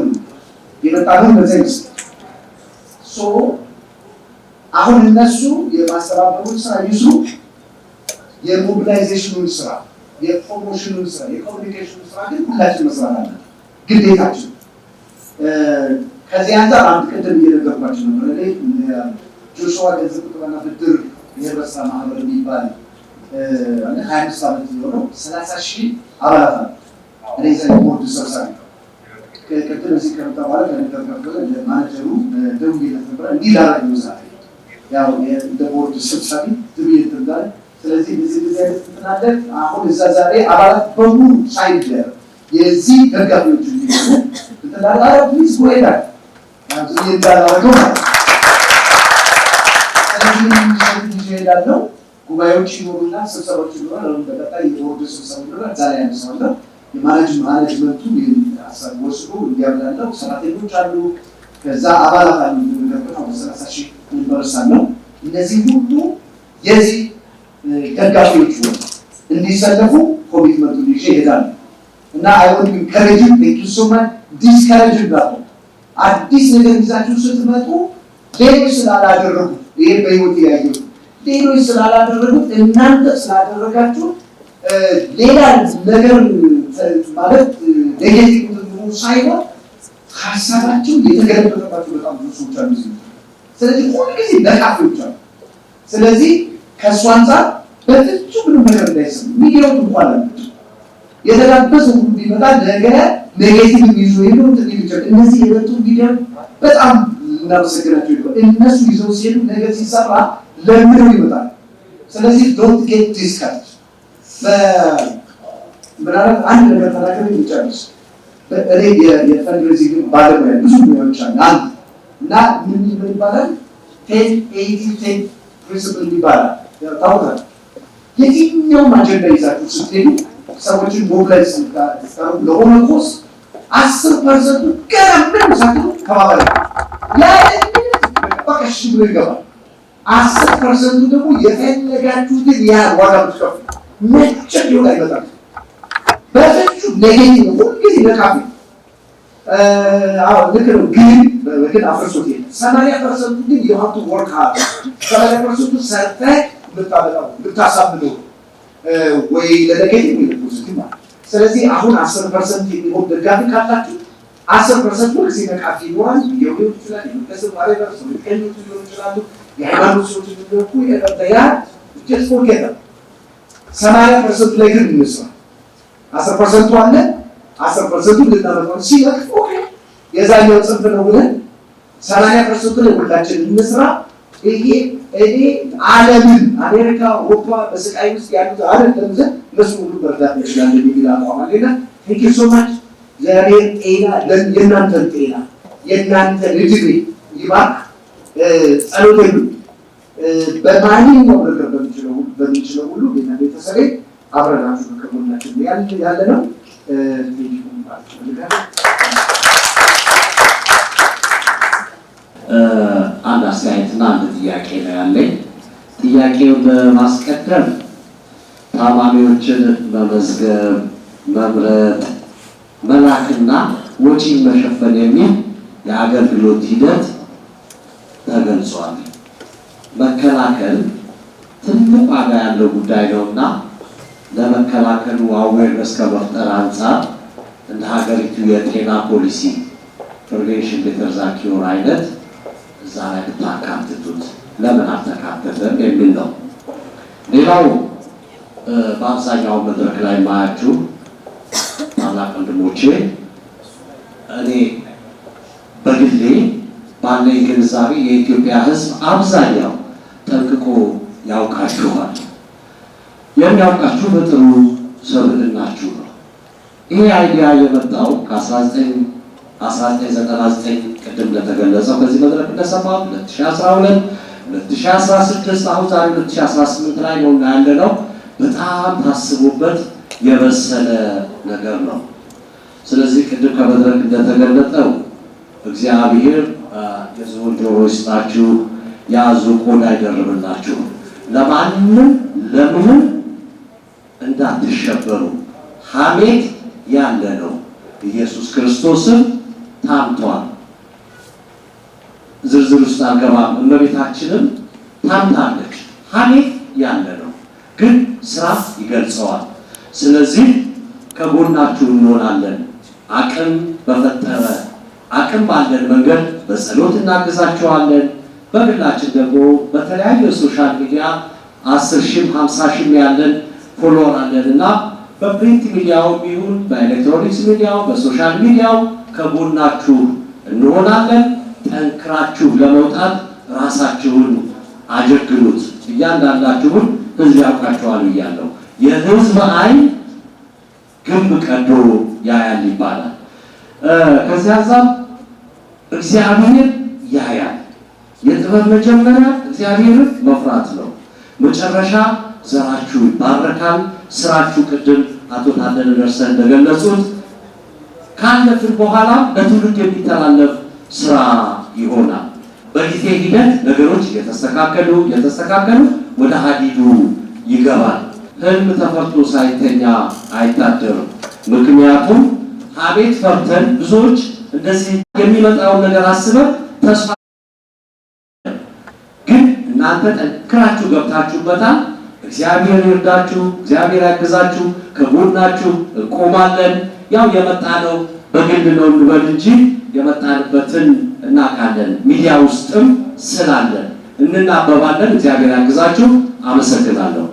Speaker 7: የመጣነው በዚህ ሶ አሁን እነሱ የማስተባበሩን ስራ ይዙ፣ የሞቢላይዜሽኑን ስራ፣ የፕሮሞሽኑን ስራ፣ የኮሚኒኬሽኑን ስራ ግን ሁላችን መስራት አለ ግዴታችን። ከዚህ አንፃር አንድ ቀደም እየነገርኳቸው ነበር። እኔ ጆሹዋ ገንዘብ ቁጠባና ብድር የህብረት ስራ ማህበር የሚባል 25 ዓመት የሆነው 30,000 አባላት አሉ። እኔ እዛ ቦርድ ሰብሳቢ ቅድም እዚህ ከመጣ በኋላ ከነገርኳቸው ለማኔጀሩ ደውዬለት ነበር። እንዲህ ላደርግ ነው ዛሬ ያው እንደ ቦርድ ሰብሳቢ ትብይት እንዳለ። ስለዚህ ጊዜ አይነት ትናደር አሁን እዛ ዛሬ አባላት በሙሉ ሳይድ የዚህ ደጋፊዎች እንዲሆኑ ተላላራ ፕሊዝ ጎ ይላል ስለዚህ እንዳላረገው ስለዚህ ይሄዳለው ጉባኤዎች ይኖሩና ስብሰባዎች ይኖራሉ። አሁን በቀጣይ የቦርድ ስብሰባ ይኖራል። ዛሬ ያነሳዋለሁ የማኔጅመንቱ ሀሳብ ወስዶ እንዲያብላለው ሰራተኞች አሉ። ከዛ አባላት አሉ እንደነበረው 30,000 ዩኒቨርሲቲ ነው። እነዚህ ሁሉ የዚህ ደጋፊዎች እንዲሰለፉ ኮሚትመንቱን ይዤ እሄዳለሁ።
Speaker 1: እና አይወን ኢንካሬጅ ቴንክ ዩ ሶ ማች ዲስካሬጅ እንዳትሆኑ አዲስ ነገር ይዛችሁ ስትመጡ ሌሎች ስላላደረጉት ይሄ በህይወት ያየው ሌሎች ስላላደረጉት እናንተ ስላደረጋችሁ ሌላ ነገር ማለት ኔጌቲቭ ነው ሳይሆን ሀሳባቸው የተገለበጠባቸው በጣም ብዙ ሰዎች አሉ። ስለዚህ ሁልጊዜ ነቃፊዎች አሉ። ስለዚህ ከእሱ አንፃር በትንሹ ምንም ነገር እንዳይሰሙ ሚዲያው እንኳን አለ የተጋበዘ ሁሉ ቢመጣ ነገ ኔጌቲቭ ይዞ ይሄው ትንሽ እነዚህ የመጡ ሚዲያ በጣም እናመሰግናቸው ይባል እነሱ ይዘው ሲሄዱ ነገ ሲሰራ ለምነው ይመጣል። ስለዚህ ዶንት ጌት ዲስካርድ በምናልባት አንድ ነገር ተናገር ይቻላል። እኔ የፈንድሬዚንግ ባለሙያ ብዙ ሙያዎች አሉ እና ምን ይባላል 10-80-10 ፕሪንሲፕል ይባላል ታውቃለህ። የትኛውም አጀንዳ ይዛችሁ ስትሄዱ ሰዎችን ሞቢላይዝ ስታደርጉ ለሆነ ኮርስ 10% ገና ምንም ሳትሉ ከባባል በቃሽ ብሎ ይገባል። 10% ደግሞ የፈለጋችሁትን ያህል ዋጋ ብትከፍሉ መቼም ሊሆን አይመጣም። በፍቹ ኔጌቲቭ ሁልጊዜ ነቃፊ ልክ ነው ግን አፍርሶት 80% ግን you have to work hard 80% ሰርተህ ልታሳምነው ወይ ለኔጌቲቭ ወይ ለፖዚቲቭ ማለት። ስለዚህ አሁን 10% የሚሆን ደጋፊ ካላችሁ 10% ሁልጊዜ ነቃፊ ይኖራል። ሊሆን ይችላል ከስም ማሬዳር ሰው ከእነሱ ሊሆን ይችላሉ የሃይማኖት ሰዎች ሊሆኑ ያ just forget it 80% ላይ ግን እንስራ 10% አለ 10% ልናመጣው ሲለክ ኦኬ የዛኛው ጽንፍ ነው ብለን 80% ላይ ሁላችን እንስራ። ይሄ እኔ ዓለምን አሜሪካ አውሮፓ በስቃይ ውስጥ ያሉት አይደለም ዘንድ ለሱ ሁሉ መርዳት ይችላል የሚል አቋም አለና ቴንክ ዩ ሶ ማች እግዚአብሔር ጤና የእናንተ ጤና የእናንተ እድሜ ይባርክ። ጸሎቴን በማንኛውም ነገር በሚችለው ሁሉ ቤተሰቤ አብረናችሁ ከጎናችን ያለ ነው።
Speaker 9: አንድ አስተያየትና አንድ ጥያቄ ነው ያለኝ። ጥያቄውን በማስቀደም ታማሚዎችን መመዝገብ፣ መምረጥ፣ መላክና ወጪን መሸፈን የሚል የአገልግሎት ሂደት ተገልጿል። መከላከል ትልቅ ዋጋ ያለው ጉዳይ ነውና ለመከላከሉ አዌርነስ ከመፍጠር አንጻር እንደ ሀገሪቱ የጤና ፖሊሲ ፕሪቬንሽን ቤተር ዛን ኪውር አይነት እዛ ላይ ብታካትቱት ለምን አልተካተተም የሚል ነው። ሌላው በአብዛኛው መድረክ ላይ ማያችሁ ታላቅ ወንድሞቼ እኔ በግሌ ባለኝ ግንዛቤ የኢትዮጵያ ሕዝብ አብዛኛው ጠንቅቆ ያውቃችኋል። የሚያውቃችሁ በጥሩ ሰብዕናችሁ ነው። ይሄ አይዲያ የመጣው ከ1999 ቅድም እንደተገለጸው ከዚህ መድረክ እንደሰማው 2012 2016 አሁን ዛሬ 2018 ላይ ነው ያለነው። በጣም ታስቦበት የበሰለ ነገር ነው። ስለዚህ ቅድም ከመድረክ እንደተገለጠው እግዚአብሔር የዝሆን ጆሮ ይስጣችሁ፣ የአዞ ቆዳ አይደርብላችሁ፣ ለማንም ለምንም እንዳትሸበሩ። ሐሜት ያለ ነው። ኢየሱስ ክርስቶስም ታምቷል። ዝርዝር ውስጥ አልገባም። እመቤታችንም ታምታለች። ሐሜት ያለ ነው፣ ግን ስራ ይገልጸዋል። ስለዚህ ከጎናችሁ እንሆናለን። አቅም በፈጠረ አቅም ባለን መንገድ በጸሎት እናግዛችኋለን። በግላችን ደግሞ በተለያዩ የሶሻል ሚዲያ 10,000 50,000 ያለን ፎሎወር አለን እና በፕሪንት ሚዲያው ይሁን በኤሌክትሮኒክስ ሚዲያው በሶሻል ሚዲያው ከጎናችሁ እንሆናለን። ጠንክራችሁ ለመውጣት ራሳችሁን አጀግኑት። እያንዳንዳችሁን ህዝብ ያውቃችኋል ብያለሁ። የህዝብ አይን ግንብ ቀዶ ያያል ይባላል። ከዚያ ዛም እግዚአብሔር ያያል። የጥበብ መጀመሪያ እግዚአብሔርን መፍራት ነው። መጨረሻ ዘራችሁ ይባረካል። ስራችሁ ቅድም አቶ ታደለ ደርሰን እንደገለጹት ካለፍን በኋላ ለትውልድ የሚተላለፍ ስራ ይሆናል። በጊዜ ሂደት ነገሮች የተስተካከሉ ወደ ሀዲዱ ይገባል። ህልም ተፈርቶ ሳይተኛ አይታደርም። ምክንያቱም አቤት ፈርተን ብዙዎች እንደዚህ የሚመጣውን ነገር አስበን ተስፋ ግን እናንተ ጠንክራችሁ ገብታችሁበታል። እግዚአብሔር ይርዳችሁ፣ እግዚአብሔር ያግዛችሁ፣ ከጎናችሁ እንቆማለን። ያው የመጣ ነው በግል ነው እንበል እንጂ የመጣንበትን እናውቃለን። ሚዲያ ውስጥም ስላለን እንናበባለን። እግዚአብሔር ያግዛችሁ። አመሰግናለሁ።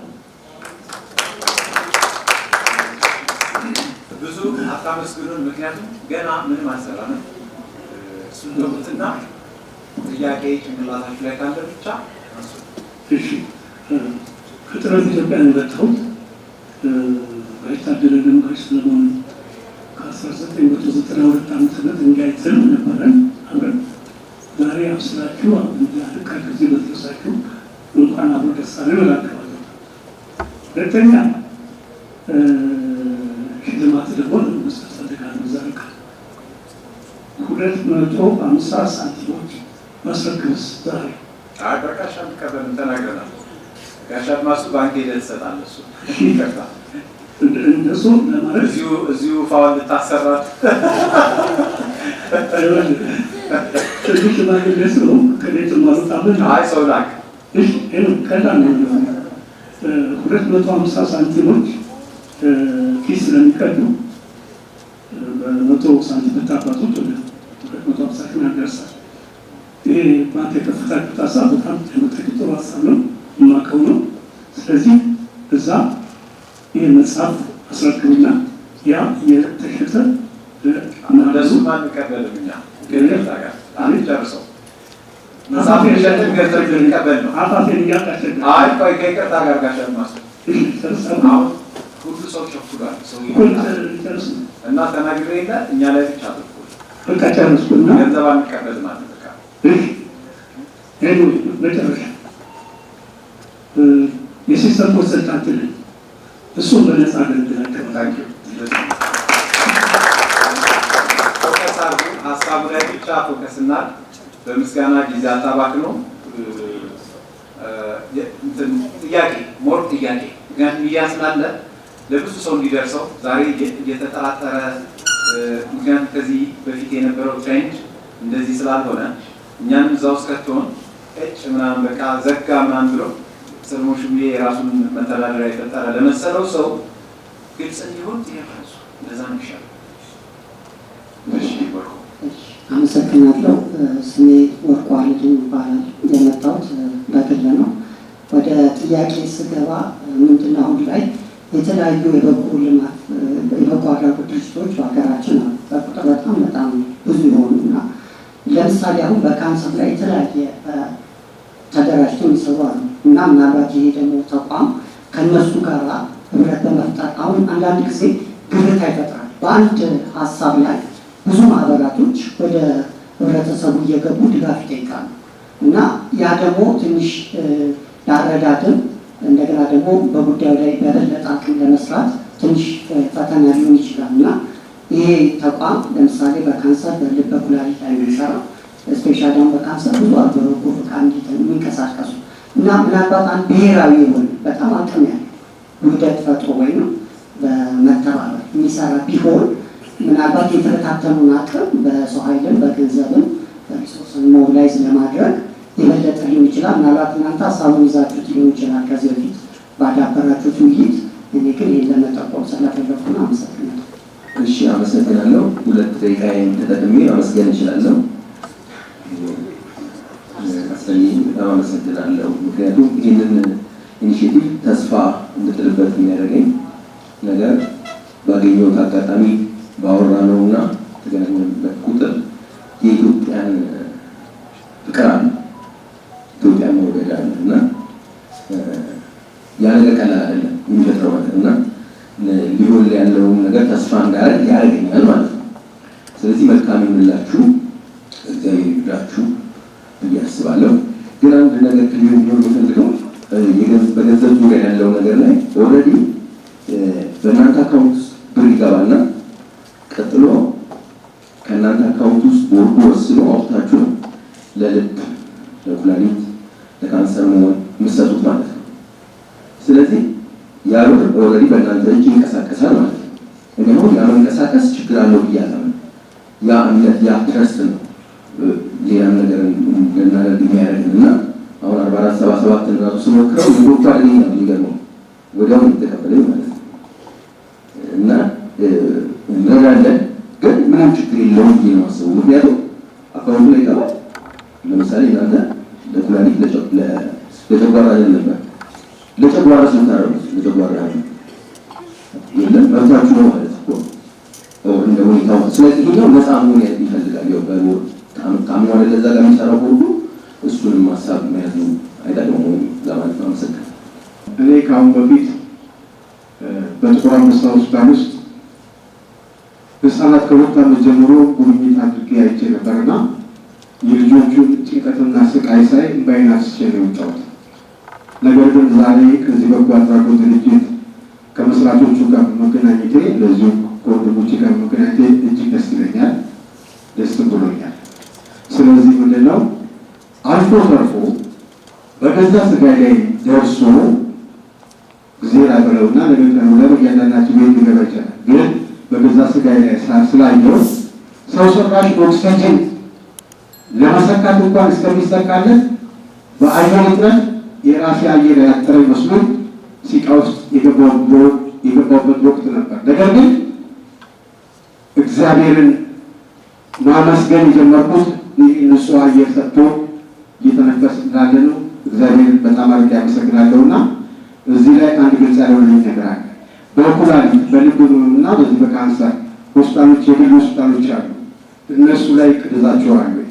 Speaker 10: ብዙ አታመስግኑን፣ ምክንያቱም ገና ምንም አልሰራንም። እሱን ተውትና ጥያቄ ጭንቅላታችሁ ላይ ካለ ብቻ
Speaker 5: እሺ። ከጥረት ኢትዮጵያ የመጣሁት ጋሽ ታደለንም ጋሽ ሰለሞን ከ1992 ዓመተ ምህረት እንጋይተን ነበረን አብረን። ዛሬ አብስላችሁ አብቃ ጊዜ በተሳችሁ እንኳን አብሮ ደስ አለን እላቸዋለሁ። ሁለተኛ ሽልማት ደግሞ ለመስጠት ፈልጋለሁ። ዛሬ 250 ሳንቲሞች ማስረክብስ ዛሬ
Speaker 10: በቃሽ አንቀበልም ተናግረናል። ጋሽ አድማሱ ባንክ ሄደህ ትሰጣለህ። እሱ ይቀርታ
Speaker 5: እንደሱ ለማለት
Speaker 10: እዚሁ ፋውል ልታሰራት
Speaker 5: ትንሽ ሽማግሌ ስለሆንኩ ከቤት ማስወጣበት
Speaker 10: አይ ሰው ላክ።
Speaker 5: እሺ ቀላል ነው። 250 ሳንቲሞች ኪስ ስለሚቀዱ በ100 ሳንቲም ብታባዙት ወደ 250 ሺህ ያደርሳል። ይሄ ባንክ የከፈታችሁት ሀሳብ በጣም ጥሩ ሀሳብ ነው፣ የማውቀው ነው። ስለዚህ እዛ ይህ መጽሐፍ አስረክብና ያ የተሸጠ
Speaker 10: እንደሱ አንቀበልም እኛ ገንዘብ ጋር አንጨርሰው መጽሐፍ የሸጥን ገንዘብ ልንቀበል ነው።
Speaker 5: አፋፌን እያቃሸገ
Speaker 10: አይ ቆይ ከይቅርታ ጋር ጋር ሸማስ አሁን ሁሉ ሰው ቸኩሏል። ሰው እና ተናግሬ የለ እኛ ላይ ብቻ አጥፎ
Speaker 5: በቃ ጨርስኩና
Speaker 10: ገንዘብ አንቀበልም ማለት በቃ
Speaker 5: ይሄ መጨረሻ የሲስተም ኮንሰልታንት ነኝ። እሱም በነፃ አገልግላቸው።
Speaker 10: ሀሳቡ ላይ ብቻ ፎከስ እና በምስጋና ጊዜ አታባክኑ። ጥያቄ ሞር ጥያቄ ምክንያቱም ሚዲያ ስላለ ለብዙ ሰው እንዲደርሰው ዛሬ እየተጠራጠረ ምክንያቱም ከዚህ በፊት የነበረው ትሬንድ እንደዚህ ስላልሆነ እኛንም እዛ ውስጥ ከትሆን እጭ ምናምን በቃ ዘጋ ምናምን ብሎ ሰለሞን ሽሙዬ የራሱን መተዳደሪያ የፈጠረ ለመሰለው ሰው ግልጽ እንዲሆን ይሄዳሉ። እንደዛ ነው ይሻላል። እሺ ወርቁ
Speaker 11: አመሰግናለሁ። ስሜ ወርቁ አለልኝ ይባላል። የመጣሁት በግል ነው። ወደ ጥያቄ ስገባ ምንድነው አሁን ላይ የተለያዩ የበጎ ልማት የበጎ አድራጎት ድርጅቶች በሀገራችን አሉ። በቁጥር በጣም ብዙ የሆኑና ለምሳሌ አሁን በካንሰር ላይ የተለያየ ተደራጅተው ይሰሩ አሉ እና ምናልባት ይሄ ደግሞ ተቋም ከነሱ ጋር ህብረት በመፍጠር አሁን አንዳንድ ጊዜ ግርታ ይፈጥራል። በአንድ ሀሳብ ላይ ብዙ ማህበራቶች ወደ ህብረተሰቡ እየገቡ ድጋፍ ይጠይቃሉ እና ያ ደግሞ ትንሽ ያረዳድም እንደገና ደግሞ በጉዳዩ ላይ በበለጠ አቅም ለመስራት ትንሽ ፈተና ሊሆን ይችላል እና ይሄ ተቋም ለምሳሌ በካንሰር በልብ በኩላሊት ላይ የሚሰራ ስፔሻሊ አሁን በካንሰር ብዙ በበጎ ፈቃድ የሚንቀሳቀሱ እና ምናልባት አንድ ብሔራዊ የሆነ በጣም አቅም ያለ ውህደት ፈጥሮ ወይም በመተባበር የሚሰራ ቢሆን ምናልባት የተበታተኑን አቅም በሰው ኃይልም በገንዘብም በሪሶርስን ሞቢላይዝ ለማድረግ የበለጠ ሊሆን ይችላል። ምናልባት እናንተ ሀሳቡን ይዛችሁት ሊሆን ይችላል ከዚህ በፊት ባዳበራችሁት ውይይት። እኔ ግን ይህን ለመጠቆም ስለፈለኩ ነው። አመሰግናለሁ።
Speaker 12: እሺ አመሰግናለሁ። 2 ደቂቃዬን ተጠቅሜ አመስገን እችላለሁ። በጣም አመሰግናለሁ። ምክንያቱም ይህንን ኢኒሼቲቭ ተስፋ እንድጥልበት የሚያደርገኝ ነገር ባገኘሁት አጋጣሚ ባወራነውና ተገናኘንበት ቁጥር የኢትዮጵያን ፍቅር አለ፣ ኢትዮጵያን መውደድ አለ እና ያ ነገር ቀላል አይደለም የሚፈጥረው ነገር እና ሊሆን ያለውን ነገር ተስፋ እንዳደርግ ያደርገኛል ማለት ነው። ስለዚህ መልካም ይሁንላችሁ፣ እግዚአብሔር ይርዳችሁ ብዬ አስባለሁ። ግን አንድ ነገር ክሊር እንዲሆን የምፈልገው በገንዘብ ዙሪያ ያለው ነገር ላይ ኦልሬዲ በእናንተ አካውንት ውስጥ ብር ይገባና ቀጥሎ ከእናንተ አካውንት ውስጥ ቦርዱ ወስኖ አውጥታችሁ ለልብ፣ ለኩላሊት፣ ለካንሰር መሆን የምትሰጡት ማለት ነው። ስለዚህ ያ ብር ኦልሬዲ በእናንተ እጅ ይንቀሳቀሳል ማለት ነው። እኔ አሁን ያ መንቀሳቀስ ችግር አለው ብያለሁ። ያ እምነት ያ ትረስት ነው ሌላም ነገር እንድናደርግ የሚያደርግን እና አሁን 4477 ራሱ ስሞክረው የዶክተር አለኝ ነው የሚገርመው ወዲያው ተቀበለኝ ማለት ነው እና እንረዳለን ግን ምንም ችግር የለውም ብዬ ነው የማስበው። ምክንያቱም አካውንቱ ላይ ይገባል። ለምሳሌ እናንተ ለኩላሊት ለጨጓራ ነበር ለጨጓራ ስንታረሙት ለጨጓራ የለም መብታችሁ ነው ማለት ነው እንደ ሁኔታው። ስለዚህ ይሄው ነፃ መሆን ይፈልጋል። ያው በኖር ታምኖ አይደል እዛ ጋር የሚሰራው ሁሉ እሱንም ሀሳብ መያዙ አይጠቅመውም ለማለት ነው። አመሰግናለሁ።
Speaker 5: እኔ ከአሁን በፊት በጥቁር አንበሳ ሆስፒታል ውስጥ ህፃናት ከሁለት ዓመት ጀምሮ ጉብኝት አድርጌ አይቼ ነበርና የልጆቹን ጭንቀትና ስቃይ ሳይ እምባዬን አፍስሼ ነው የወጣሁት። ነገር ግን ዛሬ ከዚህ በጎ አድራጎት ድርጅት ከመስራቾቹ ጋር በመገናኘቴ ለዚሁ ከወንድሞቼ ጋር በመገናኘቴ እጅግ ደስ ይለኛል፣ ደስ ብሎኛል። ስለዚህ ምንድነው አልፎ ተርፎ በገዛ ስጋዬ ላይ ደርሶ ጊዜ ላበለውና ነገር ግን እያንዳንዳችን ቤት ሊገባ ይችላል። ግን በገዛ ስጋዬ ላይ ስላየው ሰው ሰራሽ ኦክሲጅን ለመሰካት እንኳን እስከሚሰካለት በአየር እጥረት የራሴ አየር ያጠረ መስሎኝ ሲቃ ውስጥ የገባበት ወቅት ነበር። ነገር ግን እግዚአብሔርን ማመስገን የጀመርኩት ንጹህ አየር ሰጥቶ እየተነፈስ እንዳለ ነው። እግዚአብሔርን በጣም አድርጌ አመሰግናለሁና እዚህ ላይ አንድ ግልጽ ያልሆነልኝ ነገር አለ። በኩላሊት በልብ ህመምና በዚህ በካንሰር ሆስፒታሎች የግል ሆስፒታሎች አሉ። እነሱ ላይ ቅድዛቸዋል ወይ?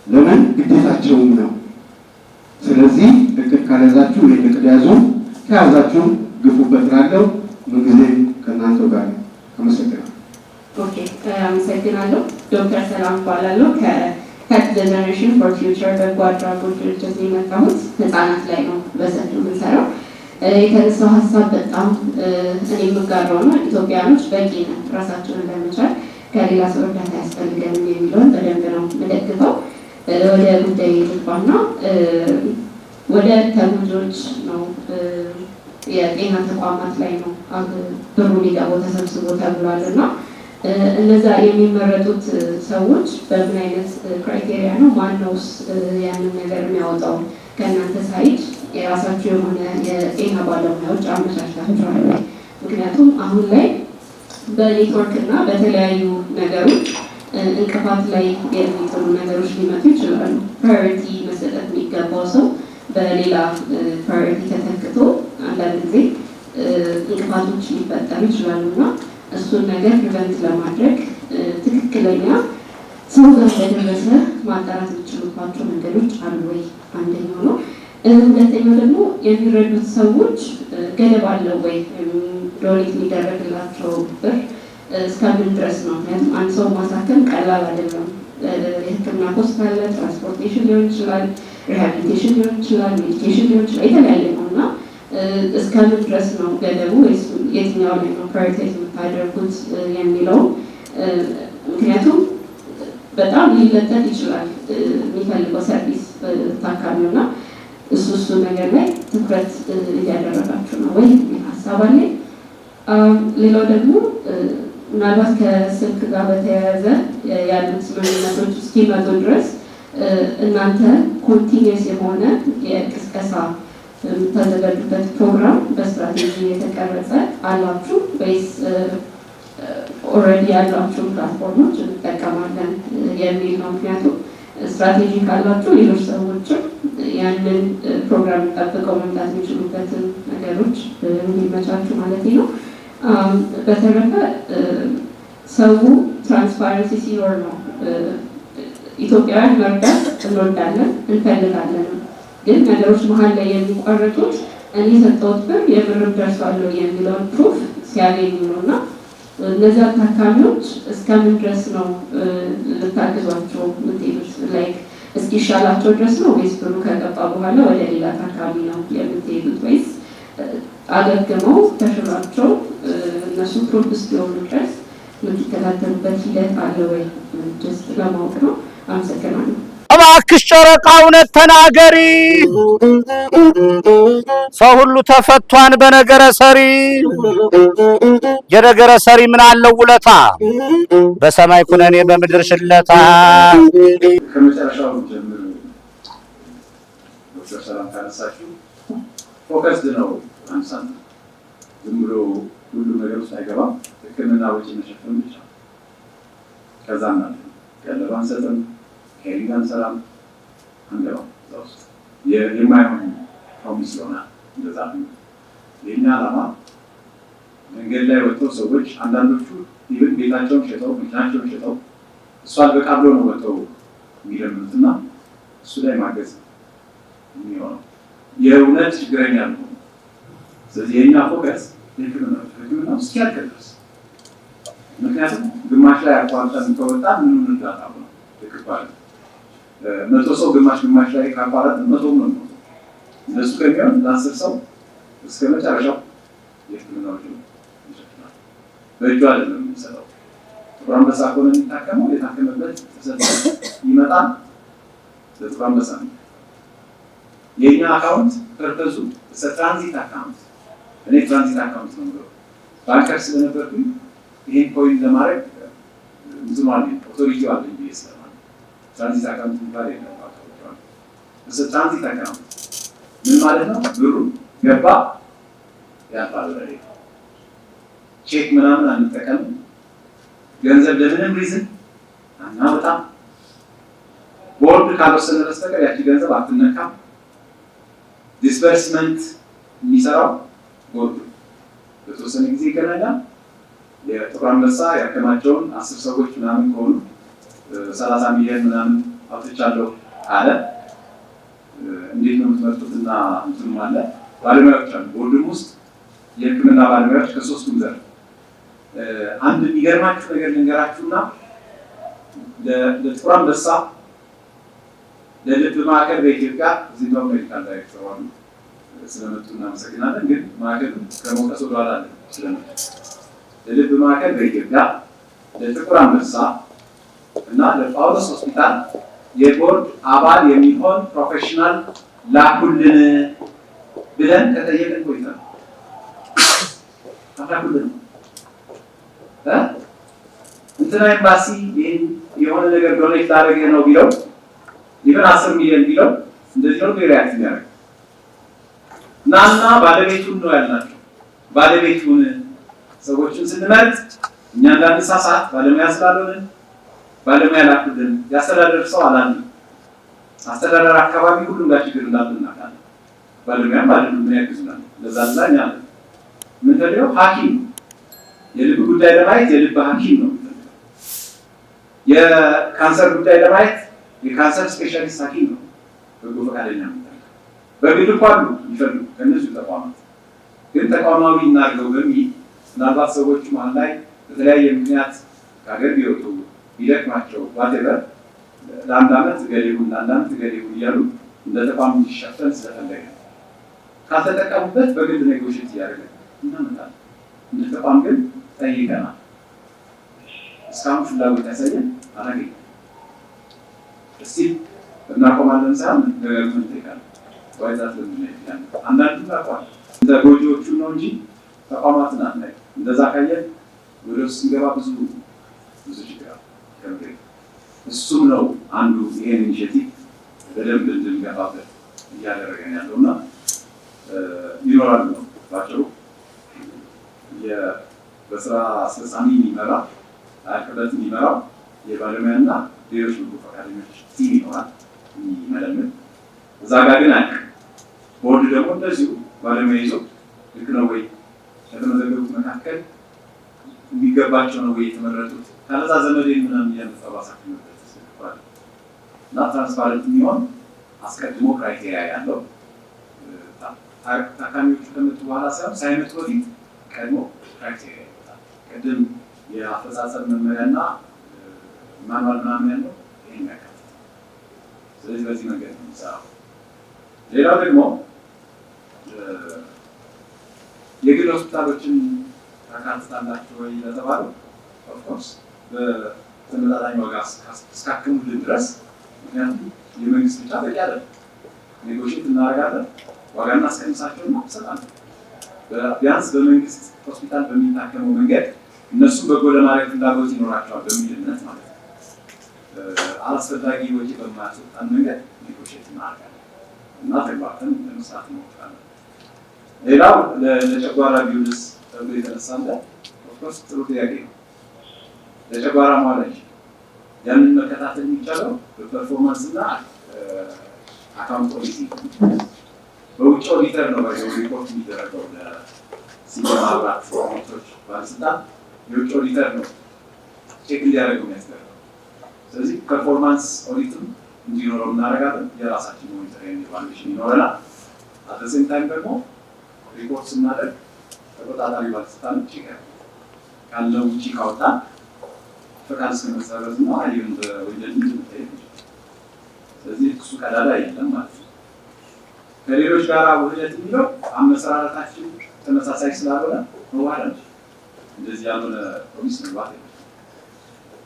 Speaker 5: ለምን ግዴታቸውም ነው። ስለዚህ እቅድ ካልያዛችሁ ይህን እቅድ ያዙ፣ ከያዛችሁ ግፉበት እላለሁ። ምንጊዜም ከእናንተው ጋር ነው። አመሰግናለሁ።
Speaker 13: ኦኬ፣ አመሰግናለሁ። ዶክተር ሰላም እባላለሁ ከሄልት ጀነሬሽን ፎር ፊውቸር በጎ አድራጎት ድርጅት የመጣሁት ህፃናት ላይ ነው በሰፊው የምንሰራው። የተነሳው ሀሳብ በጣም እኔ የምጋራው ነው። ኢትዮጵያኖች በቂ ነን ራሳቸውን ለመቻል ከሌላ ሰው እርዳታ ያስፈልገንም የሚለውን በደንብ ነው የምደግፈው። ወደ ጉዳይ ልባና ወደ ተጎጂዎች ነው የጤና ተቋማት ላይ ነው ብሩ ሊገባው ተሰብስቦ ተብሏል እና እነዛ የሚመረጡት ሰዎች በምን አይነት ክራይቴሪያ ነው? ማነውስ ያንን ነገር የሚያወጣው? ከእናንተ ሳይድ የራሳቸው የሆነ የጤና ባለሙያዎች አመቻችታችኋል? ምክንያቱም አሁን ላይ በኔትወርክ እና በተለያዩ ነገሮች እንቅፋት ላይ የሚጥሉ ነገሮች ሊመጡ ይችላሉ። ፕራዮሪቲ መሰጠት የሚገባው ሰው በሌላ ፕራዮሪቲ ተተክቶ አንዳንድ ጊዜ እንቅፋቶች ሊፈጠሩ ይችላሉ እና እሱን ነገር ፕሪቨንት ለማድረግ ትክክለኛ ሰው ጋር እንደደረሰ ማጣራት የሚችሉባቸው መንገዶች አሉ ወይ? አንደኛው ነው። ሁለተኛው ደግሞ የሚረዱት ሰዎች ገደብ አለው ወይ? ዶኔት የሚደረግላቸው ብር እስከምን ድረስ ነው? ምክንያቱም አንድ ሰው ማሳከም ቀላል አይደለም። የሕክምና ኮስት አለ፣ ትራንስፖርቴሽን ሊሆን ይችላል፣ ሪሃቢሊቴሽን ሊሆን ይችላል፣ ሜዲኬሽን ሊሆን ይችላል፣ የተለያየ ነው እና እስከምን ድረስ ነው ገደቡ? ወይስ የትኛው ላይ ነው ፕራዮሪታይዝ የምታደርጉት የሚለው? ምክንያቱም በጣም ሊለጠጥ ይችላል የሚፈልገው ሰርቪስ ታካሚው እና እሱ ነገር ላይ ትኩረት እያደረጋችሁ ነው ወይ ሀሳብ አለኝ። ሌላው ደግሞ ምናልባት ከስልክ ጋር በተያያዘ ያሉት ስምምነቶች እስኪመጡ ድረስ እናንተ ኮንቲኒየስ የሆነ የቅስቀሳ የምታዘጋጁበት ፕሮግራም በስትራቴጂ የተቀረጸ አላችሁ ወይስ ኦልሬዲ ያሏችሁ ፕላትፎርሞች እንጠቀማለን የሚል ነው? ምክንያቱም ስትራቴጂ ካላችሁ ሌሎች ሰዎችም ያንን ፕሮግራም ጠብቀው መምጣት የሚችሉበትን ነገሮች እንዲመቻቹ ማለት ነው። በተረፈ ሰው ትራንስፓረንሲ ሲኖር ነው። ኢትዮጵያውያን መርዳት እንወዳለን እንፈልጋለን፣ ግን ነገሮች መሀል ላይ የሚቋረጡት እኔ የሰጠሁት ብር የብርም ደርሷለሁ የሚለውን ፕሩፍ ሲያገኙ ነው እና እነዚያ ታካሚዎች እስከምን ድረስ ነው ልታግዟቸው የምትሄዱት? ላይክ እስኪሻላቸው ድረስ ነው ወይስ ብሩ ከገባ በኋላ ወደ ሌላ ታካሚ ነው የምትሄዱት? ወይስ አገግመው ተሽሏቸው እነሱ ፕሩፍ እስኪሆኑ ድረስ የምትከታተሉበት ሂደት አለ ወይ? ጀስት ለማወቅ ነው። አመሰግናለሁ።
Speaker 3: እባክሽ ጨረቃ እውነት ተናገሪ፣ ሰው ሁሉ ተፈቷን በነገረ ሰሪ። የነገረ ሰሪ ምን አለው ውለታ፣ በሰማይ ኩነኔ በምድር ሽለታ።
Speaker 1: ከመጨረሻው ጀምር ዶክተር ሰላም ካነሳችሁ ፎከስድ ነው አንሳን ዝም ብሎ ሁሉ ነገር ውስጥ አይገባም። ሕክምና ወጪ መሸፈን ብቻ ከዛም ማለት ነው። ቀለብ አንሰጥም፣ ኬሪንግ አንሰራም፣ አንገባም እዛ ውስጥ የማይሆን ፕሮሚስ ይሆናል። እንደዛ ነው የኛ ዓላማ። መንገድ ላይ ወጥተው ሰዎች አንዳንዶቹ ኢቭን ቤታቸውን ሸጠው መኪናቸውን ሸጠው እሷ አልበቃ ብሎ ነው ወጥተው የሚለምኑትና እሱ ላይ ማገዝ የሚሆነው የእውነት ችግረኛ ነው። ስለዚህ የኛ ፎከስ ሕክምና እስኪያልቅ ድረስ፣ ምክንያቱም ግማሽ ላይ አቋርጠን ከወጣ ምንም እርዳታ ነው ይከፋል። 100 ሰው ግማሽ ላይ ካቋረጥን 100 ነው ነው እነሱ ከሚሆን ለ10 ሰው እስከ መጨረሻው የሕክምና ወጪ ይሸፍናል። በእጁ አይደለም የሚሰጠው። ጥቁር አንበሳ ከሆነ የሚታከመው የታከመበት ይመጣል ለጥቁር አንበሳ ነው። የኛ አካውንት ፐርፐዙ ትራንዚት አካውንት፣ እኔ ትራንዚት አካውንት ነው የምለው ባንከር ስለነበርኩኝ ይሄን ኮይን ለማድረግ ብዙ ማለት ኦቶሪቲው አለ እንጂ ስለማለት ትራንዚት አካውንት የሚባል የለም። ትራንዚት አካውንት ምን ማለት ነው? ብሩ ገባ ያልፋል። ቼክ ምናምን አንጠቀምም። ገንዘብ ለምንም ሪዝን አናወጣም። ቦርድ ካልወሰነ በስተቀር ያቺ ገንዘብ አትነካም። ዲስበርስመንት የሚሰራው ቦርድ በተወሰነ ጊዜ ይገናኛል። የጥቁር አንበሳ ያከማቸውን 10 ሰዎች ምናምን ከሆኑ 30 ሚሊዮን ምናምን አውጥቻለሁ አለ። እንዴት ነው የምትመርጡትና እንትኑ አለ ባለሙያዎች አሉ። ቦርድም ውስጥ የሕክምና ባለሙያዎች ከሶስቱም ዘርፍ አንድ የሚገርማችሁ ነገር ልንገራችሁና ለጥቁር አንበሳ ለልብ ማዕከል በኢትዮጵያ እዚህ ነው ሜዲካል ዳይሬክተር ዋሉ ስለመጡ እናመሰግናለን። ግን ማዕከሉ ከመውቀስ ወደኋላ አለ ስለመጡ ለልብ ማዕከል በኢትዮጵያ ለጥቁር አንበሳ እና ለጳውሎስ ሆስፒታል የቦርድ አባል የሚሆን ፕሮፌሽናል ላኩልን ብለን ከጠየቅን ቆይተናል። አላኩልን እንትና ኤምባሲ ይሄን የሆነ ነገር ዶኔት ላደረገ ነው ቢለው ይበን 10 ሚሊዮን ቢለው እንደዚህ ነው ሪያክት የሚያደርግ ናና ባለቤቱን ነው ያልናቸው። ባለቤቱን ሰዎችን ስንመርጥ እኛ እንዳንሳሳት ባለሙያ ስላልሆነ ባለሙያ ላኩልን። ያስተዳደር ሰው አላለም። አስተዳደር አካባቢ ሁሉም ጋር ችግር እንዳለ እናውቃለን። ባለሙያም ባለሙያ ምን ያግዙናል። ለዛ ላኛ ምን ተደረው ሐኪም የልብ ጉዳይ ለማየት የልብ ሐኪም ነው። የካንሰር ጉዳይ ለማየት የካንሰር ስፔሻሊስት ሐኪም ነው። በጎ ፈቃደኛ ነው። በግል እንኳን ይፈልጉ ከነሱ ተቋማት ግን ተቋማዊ እናድርገው በሚል ምናልባት ሰዎች መሀል ላይ በተለያየ ምክንያት ከሀገር ቢወጡ ቢደክማቸው ዋቴቨር ለአንድ ዓመት ገሌሁን ለአንድ ዓመት ገሌሁን እያሉ እንደ ተቋም እንዲሸፈን ስለፈለገ ካልተጠቀሙበት በግል ኔጎሽት እያደረገ እናመጣለን። እንደ ተቋም ግን ጠይቀናል። እስካሁን ፍላጎት ያሳየን አላገኘንም። እስቲ እናቆማለን ሳይሆን ነገር ምን ይጠይቃል ዋይዛት ለምን አንዳንዱ ታቋል እንደ ጎጆቹ ነው እንጂ ተቋማትን አናይ። እንደዛ ካየን ወደ ውስጥ ስንገባ ብዙ ችግር አለ። እሱም ነው አንዱ ይሄን ኢኒሼቲቭ በደንብ እንድንገፋበት እያደረገን ያለውና ይኖራሉ ነው ባጭሩ። በስራ አስፈጻሚ የሚመራ አቅበት የሚመራው የባለሙያና ሌሎች በጎ ፈቃደኞች ቲም ይኖራል የሚመለምል። እዛ ጋር ግን አያውቅም። ቦርድ ደግሞ እንደዚሁ ባለሙያ ይዞ ልክ ነው ወይ ከተመዘገቡት መካከል የሚገባቸው ነው ወይ የተመረጡት ካለዛ ዘመዴን ምናምን እያመጣባሳክ ነበር ተስፋል እና ትራንስፓረንት የሚሆን አስቀድሞ ክራይቴሪያ ያለው ታካሚዎቹ ከመጡ በኋላ ሳይሆን ሳይመጡ በፊት ቀድሞ ክራይቴሪያ ይወጣል። ቅድም የአፈጻጸም መመሪያና ማንዋል ምናምን ያለው ይሄን ያካትታል። ስለዚህ በዚህ መንገድ ነው የሚሰራው። ሌላው ደግሞ የግል ሆስፒታሎችን ታካትታላችሁ ወይ ለተባለው ኦፍኮርስ በተመጣጣኝ ዋጋ እስካከሙልን ድረስ
Speaker 10: ምክንያቱም የመንግስት ብቻ በቂ አይደለም። ኔጎሽት እናደርጋለን፣ ዋጋ እናስቀንሳቸውና እንሰጣለን። ቢያንስ በመንግስት ሆስፒታል በሚታከመው መንገድ እነሱም በጎ ለማድረግ ፍላጎት ይኖራቸዋል በሚል እምነት ማለት ነው። አላስፈላጊ ወጪ በማያስወጣን መንገድ ኔጎሽት እናደርጋለን እና ተግባብተን ለመስራት እንሞክራለን። ሌላው ለጨጓራ ቢውልስ ተብሎ የተነሳለ ኦፍኮርስ ጥሩ ጥያቄ ነው። ለጨጓራ ማለጅ ያንን መከታተል የሚቻለው በፐርፎርማንስ እና አካውንት ኦዲቲንግ በውጭ ኦዲተር ነው ሪፖርት የሚደረገው ለሲኒማ ማህበራት ኦዲተሮች ባለስልጣን የውጭ ኦዲተር ነው ቼክ እንዲያደርገው የሚያስደርገው። ስለዚህ ፐርፎርማንስ ኦዲትም እንዲኖረው እናደርጋለን። የራሳችን ሞኒተሪንግ ኢቫሉዌሽን ይኖረናል። አት ዘ ሴም ታይም ደግሞ ሪፖርት ስናደርግ ተቆጣጣሪ ባለስልጣን ቼክ ካለው ውጭ ካወጣን ፈቃድ እስከመሰረዝ ነው አይደለም በወንጀል ምትጠይቅ። ስለዚህ እሱ ቀዳዳ የለም ማለት ነው። ከሌሎች ጋር ውህደት የሚለው አመሰራረታችን ተመሳሳይ ስላልሆነ መዋሃድ እንደዚህ ያልሆነ ፕሮሚስ መግባት የለም።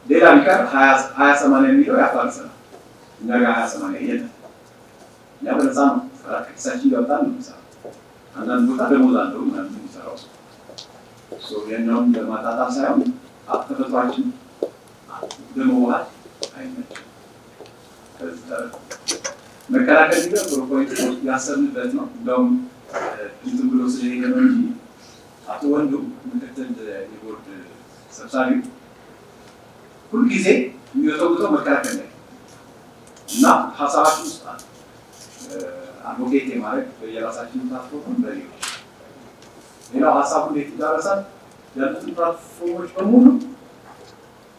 Speaker 10: ሌላ ቢቀር 20/80 የሚለው ያፋርሰናል። እኛ ጋር 20/80 የለም። እኛ በነፃ ነው ከኪሳችን ያወጣን ነው የሚሰራው። አንዳንድ ቦታ ደሞዝ አለው ምናምን የሚሰራው የኛውን ለማጣጣም ሳይሆን ተፈጥሯችን ለመዋሃድ አይመችም። መከላከል ቢሆን ጥሩ ፖይንት ያሰብንበት ነው። እንደውም እንትን ብሎ ስለሄደ ነው እንጂ አቶ ወንዱ ምክትል የቦርድ ሰብሳቢው ሁልጊዜ የሚወጣው መከላከል ላይ እና ሀሳባችን ውስጥ አድቮኬት የማድረግ የራሳችንን ፕላትፎርም በሌሎች ሌላው ሀሳቡ እንዴት ይዳረሳል? ያሉትን ፕላትፎርሞች በሙሉ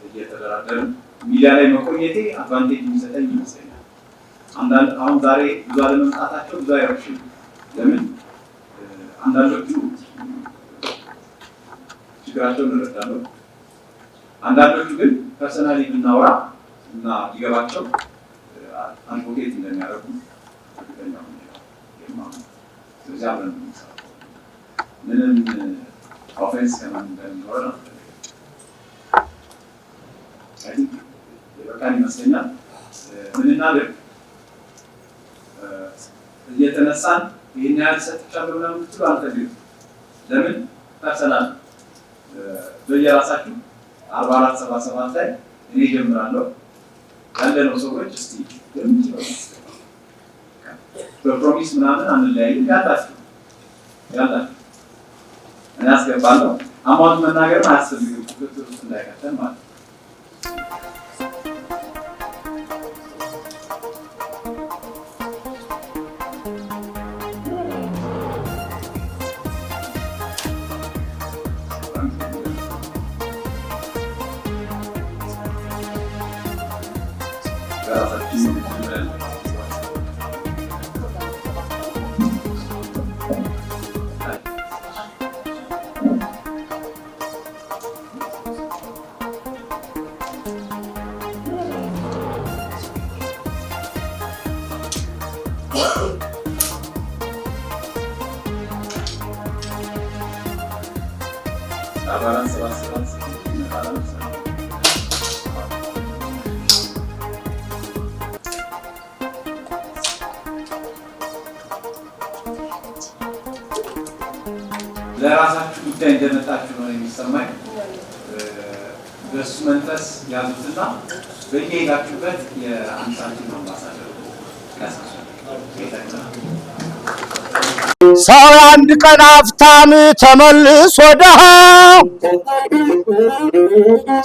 Speaker 10: እየተደራደርን ሚዲያ ላይ መቆየቴ አድቫንቴጅ የሚሰጠኝ ይመስለኛል። አሁን ዛሬ ብዙ አለመምጣታቸው ብዙ አይረብሽም። ለምን አንዳንዶቹ ችግራቸውን እንረዳለን። አንዳንዶቹ ግን ፐርሰናሊ ብናወራ እና ሊገባቸው አድቮኬት እንደሚያደርጉ እርግጠኛ ነኝ። ስለዚህ አብረን ምንም ኦፌንስ ከማን እንደሚኖር ነው አይ ቲንክ በቃኝ ይመስለኛል። ምን እናድርግ እየተነሳን ይህን ያህል ሰጥቻለሁ ምናምን ብትሉ አልፈልግም። ለምን ፐርሰናል በየራሳችሁ 4477 ላይ እኔ ጀምራለሁ ያለነው ሰዎች እስቲ የምትለው በፕሮሚስ ምናምን አንለያይም። ያላችሁ እኔ አስገባለሁ። አማውንት መናገር አያስፈልግም ቁጥጥር ውስጥ እንዳይከተል ማለት ነው። ለራሳችሁ ጉዳይ እንደመጣችሁ ነው የሚሰማኝ። በሱ መንፈስ ያዙትና በየሄዳችሁበት የአንድ ሳንቲም አምባሳደር
Speaker 3: ሰው አንድ ቀን ሀብታም ተመልሶ ደሃ፣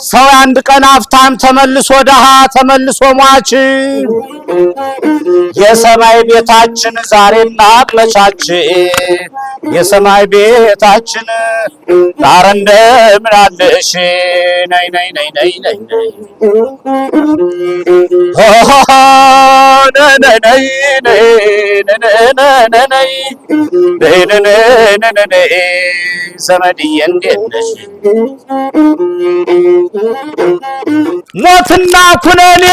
Speaker 3: ሰው አንድ ቀን ሀብታም ተመልሶ ደሃ፣ ተመልሶ ሟች። የሰማይ ቤታችን ዛሬ እናቅለቻች፣ የሰማይ ቤታችን ዛሬ እንደምን አለሽ? ነይ ነይ ነይ ነይ ነይ ዘመድዬ እንዴት ነሽ? ሞትና ኩነኔ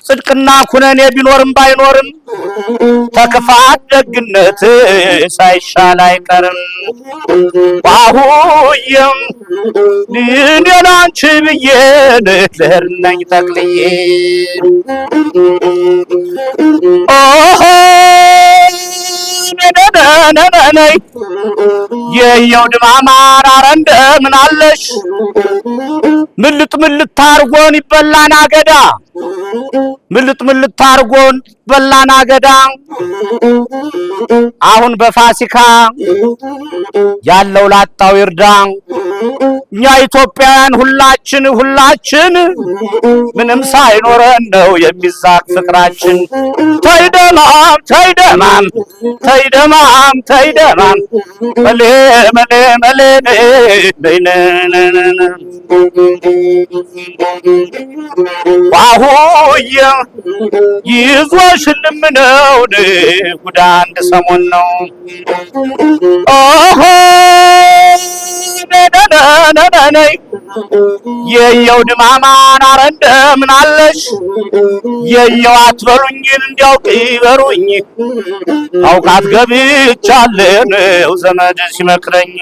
Speaker 3: ጽድቅና ኩነኔ ቢኖርም ባይኖርም ተክፋት ደግነት ሳይሻል አይቀርም። ባሁየም እኔን አንቺ ብዬ ልሄድ ነኝ ጠቅልዬ ኦሆ ነይ የየው ድማማር ኧረ እንደምን አለሽ? ምልጥ ምልጥ ታርጎን ይበላን አገዳ ምልጥ ምልጥ ታርጎን ይበላን አገዳ አሁን በፋሲካ ያለው ላጣው ይርዳ። እኛ ኢትዮጵያውያን ሁላችን ምንም ሳይኖረን ነው የሚዛቅ ፍቅራችን። ተይደማም ተይደማም ተይደማም ተይደማም መሌ መሌ መሌ ዋሁየ ይዞሽ ልምነው ጉድ አንድ ሰሞን ነው። ኦሆ ነይ የየው ድማማን ኧረ እንደምን አለሽ? የየው አትበሉኝን እንዲያውቅ ይበሩኝ አውቃት ገብቻለሁ ዘመድ ሲመክረኝ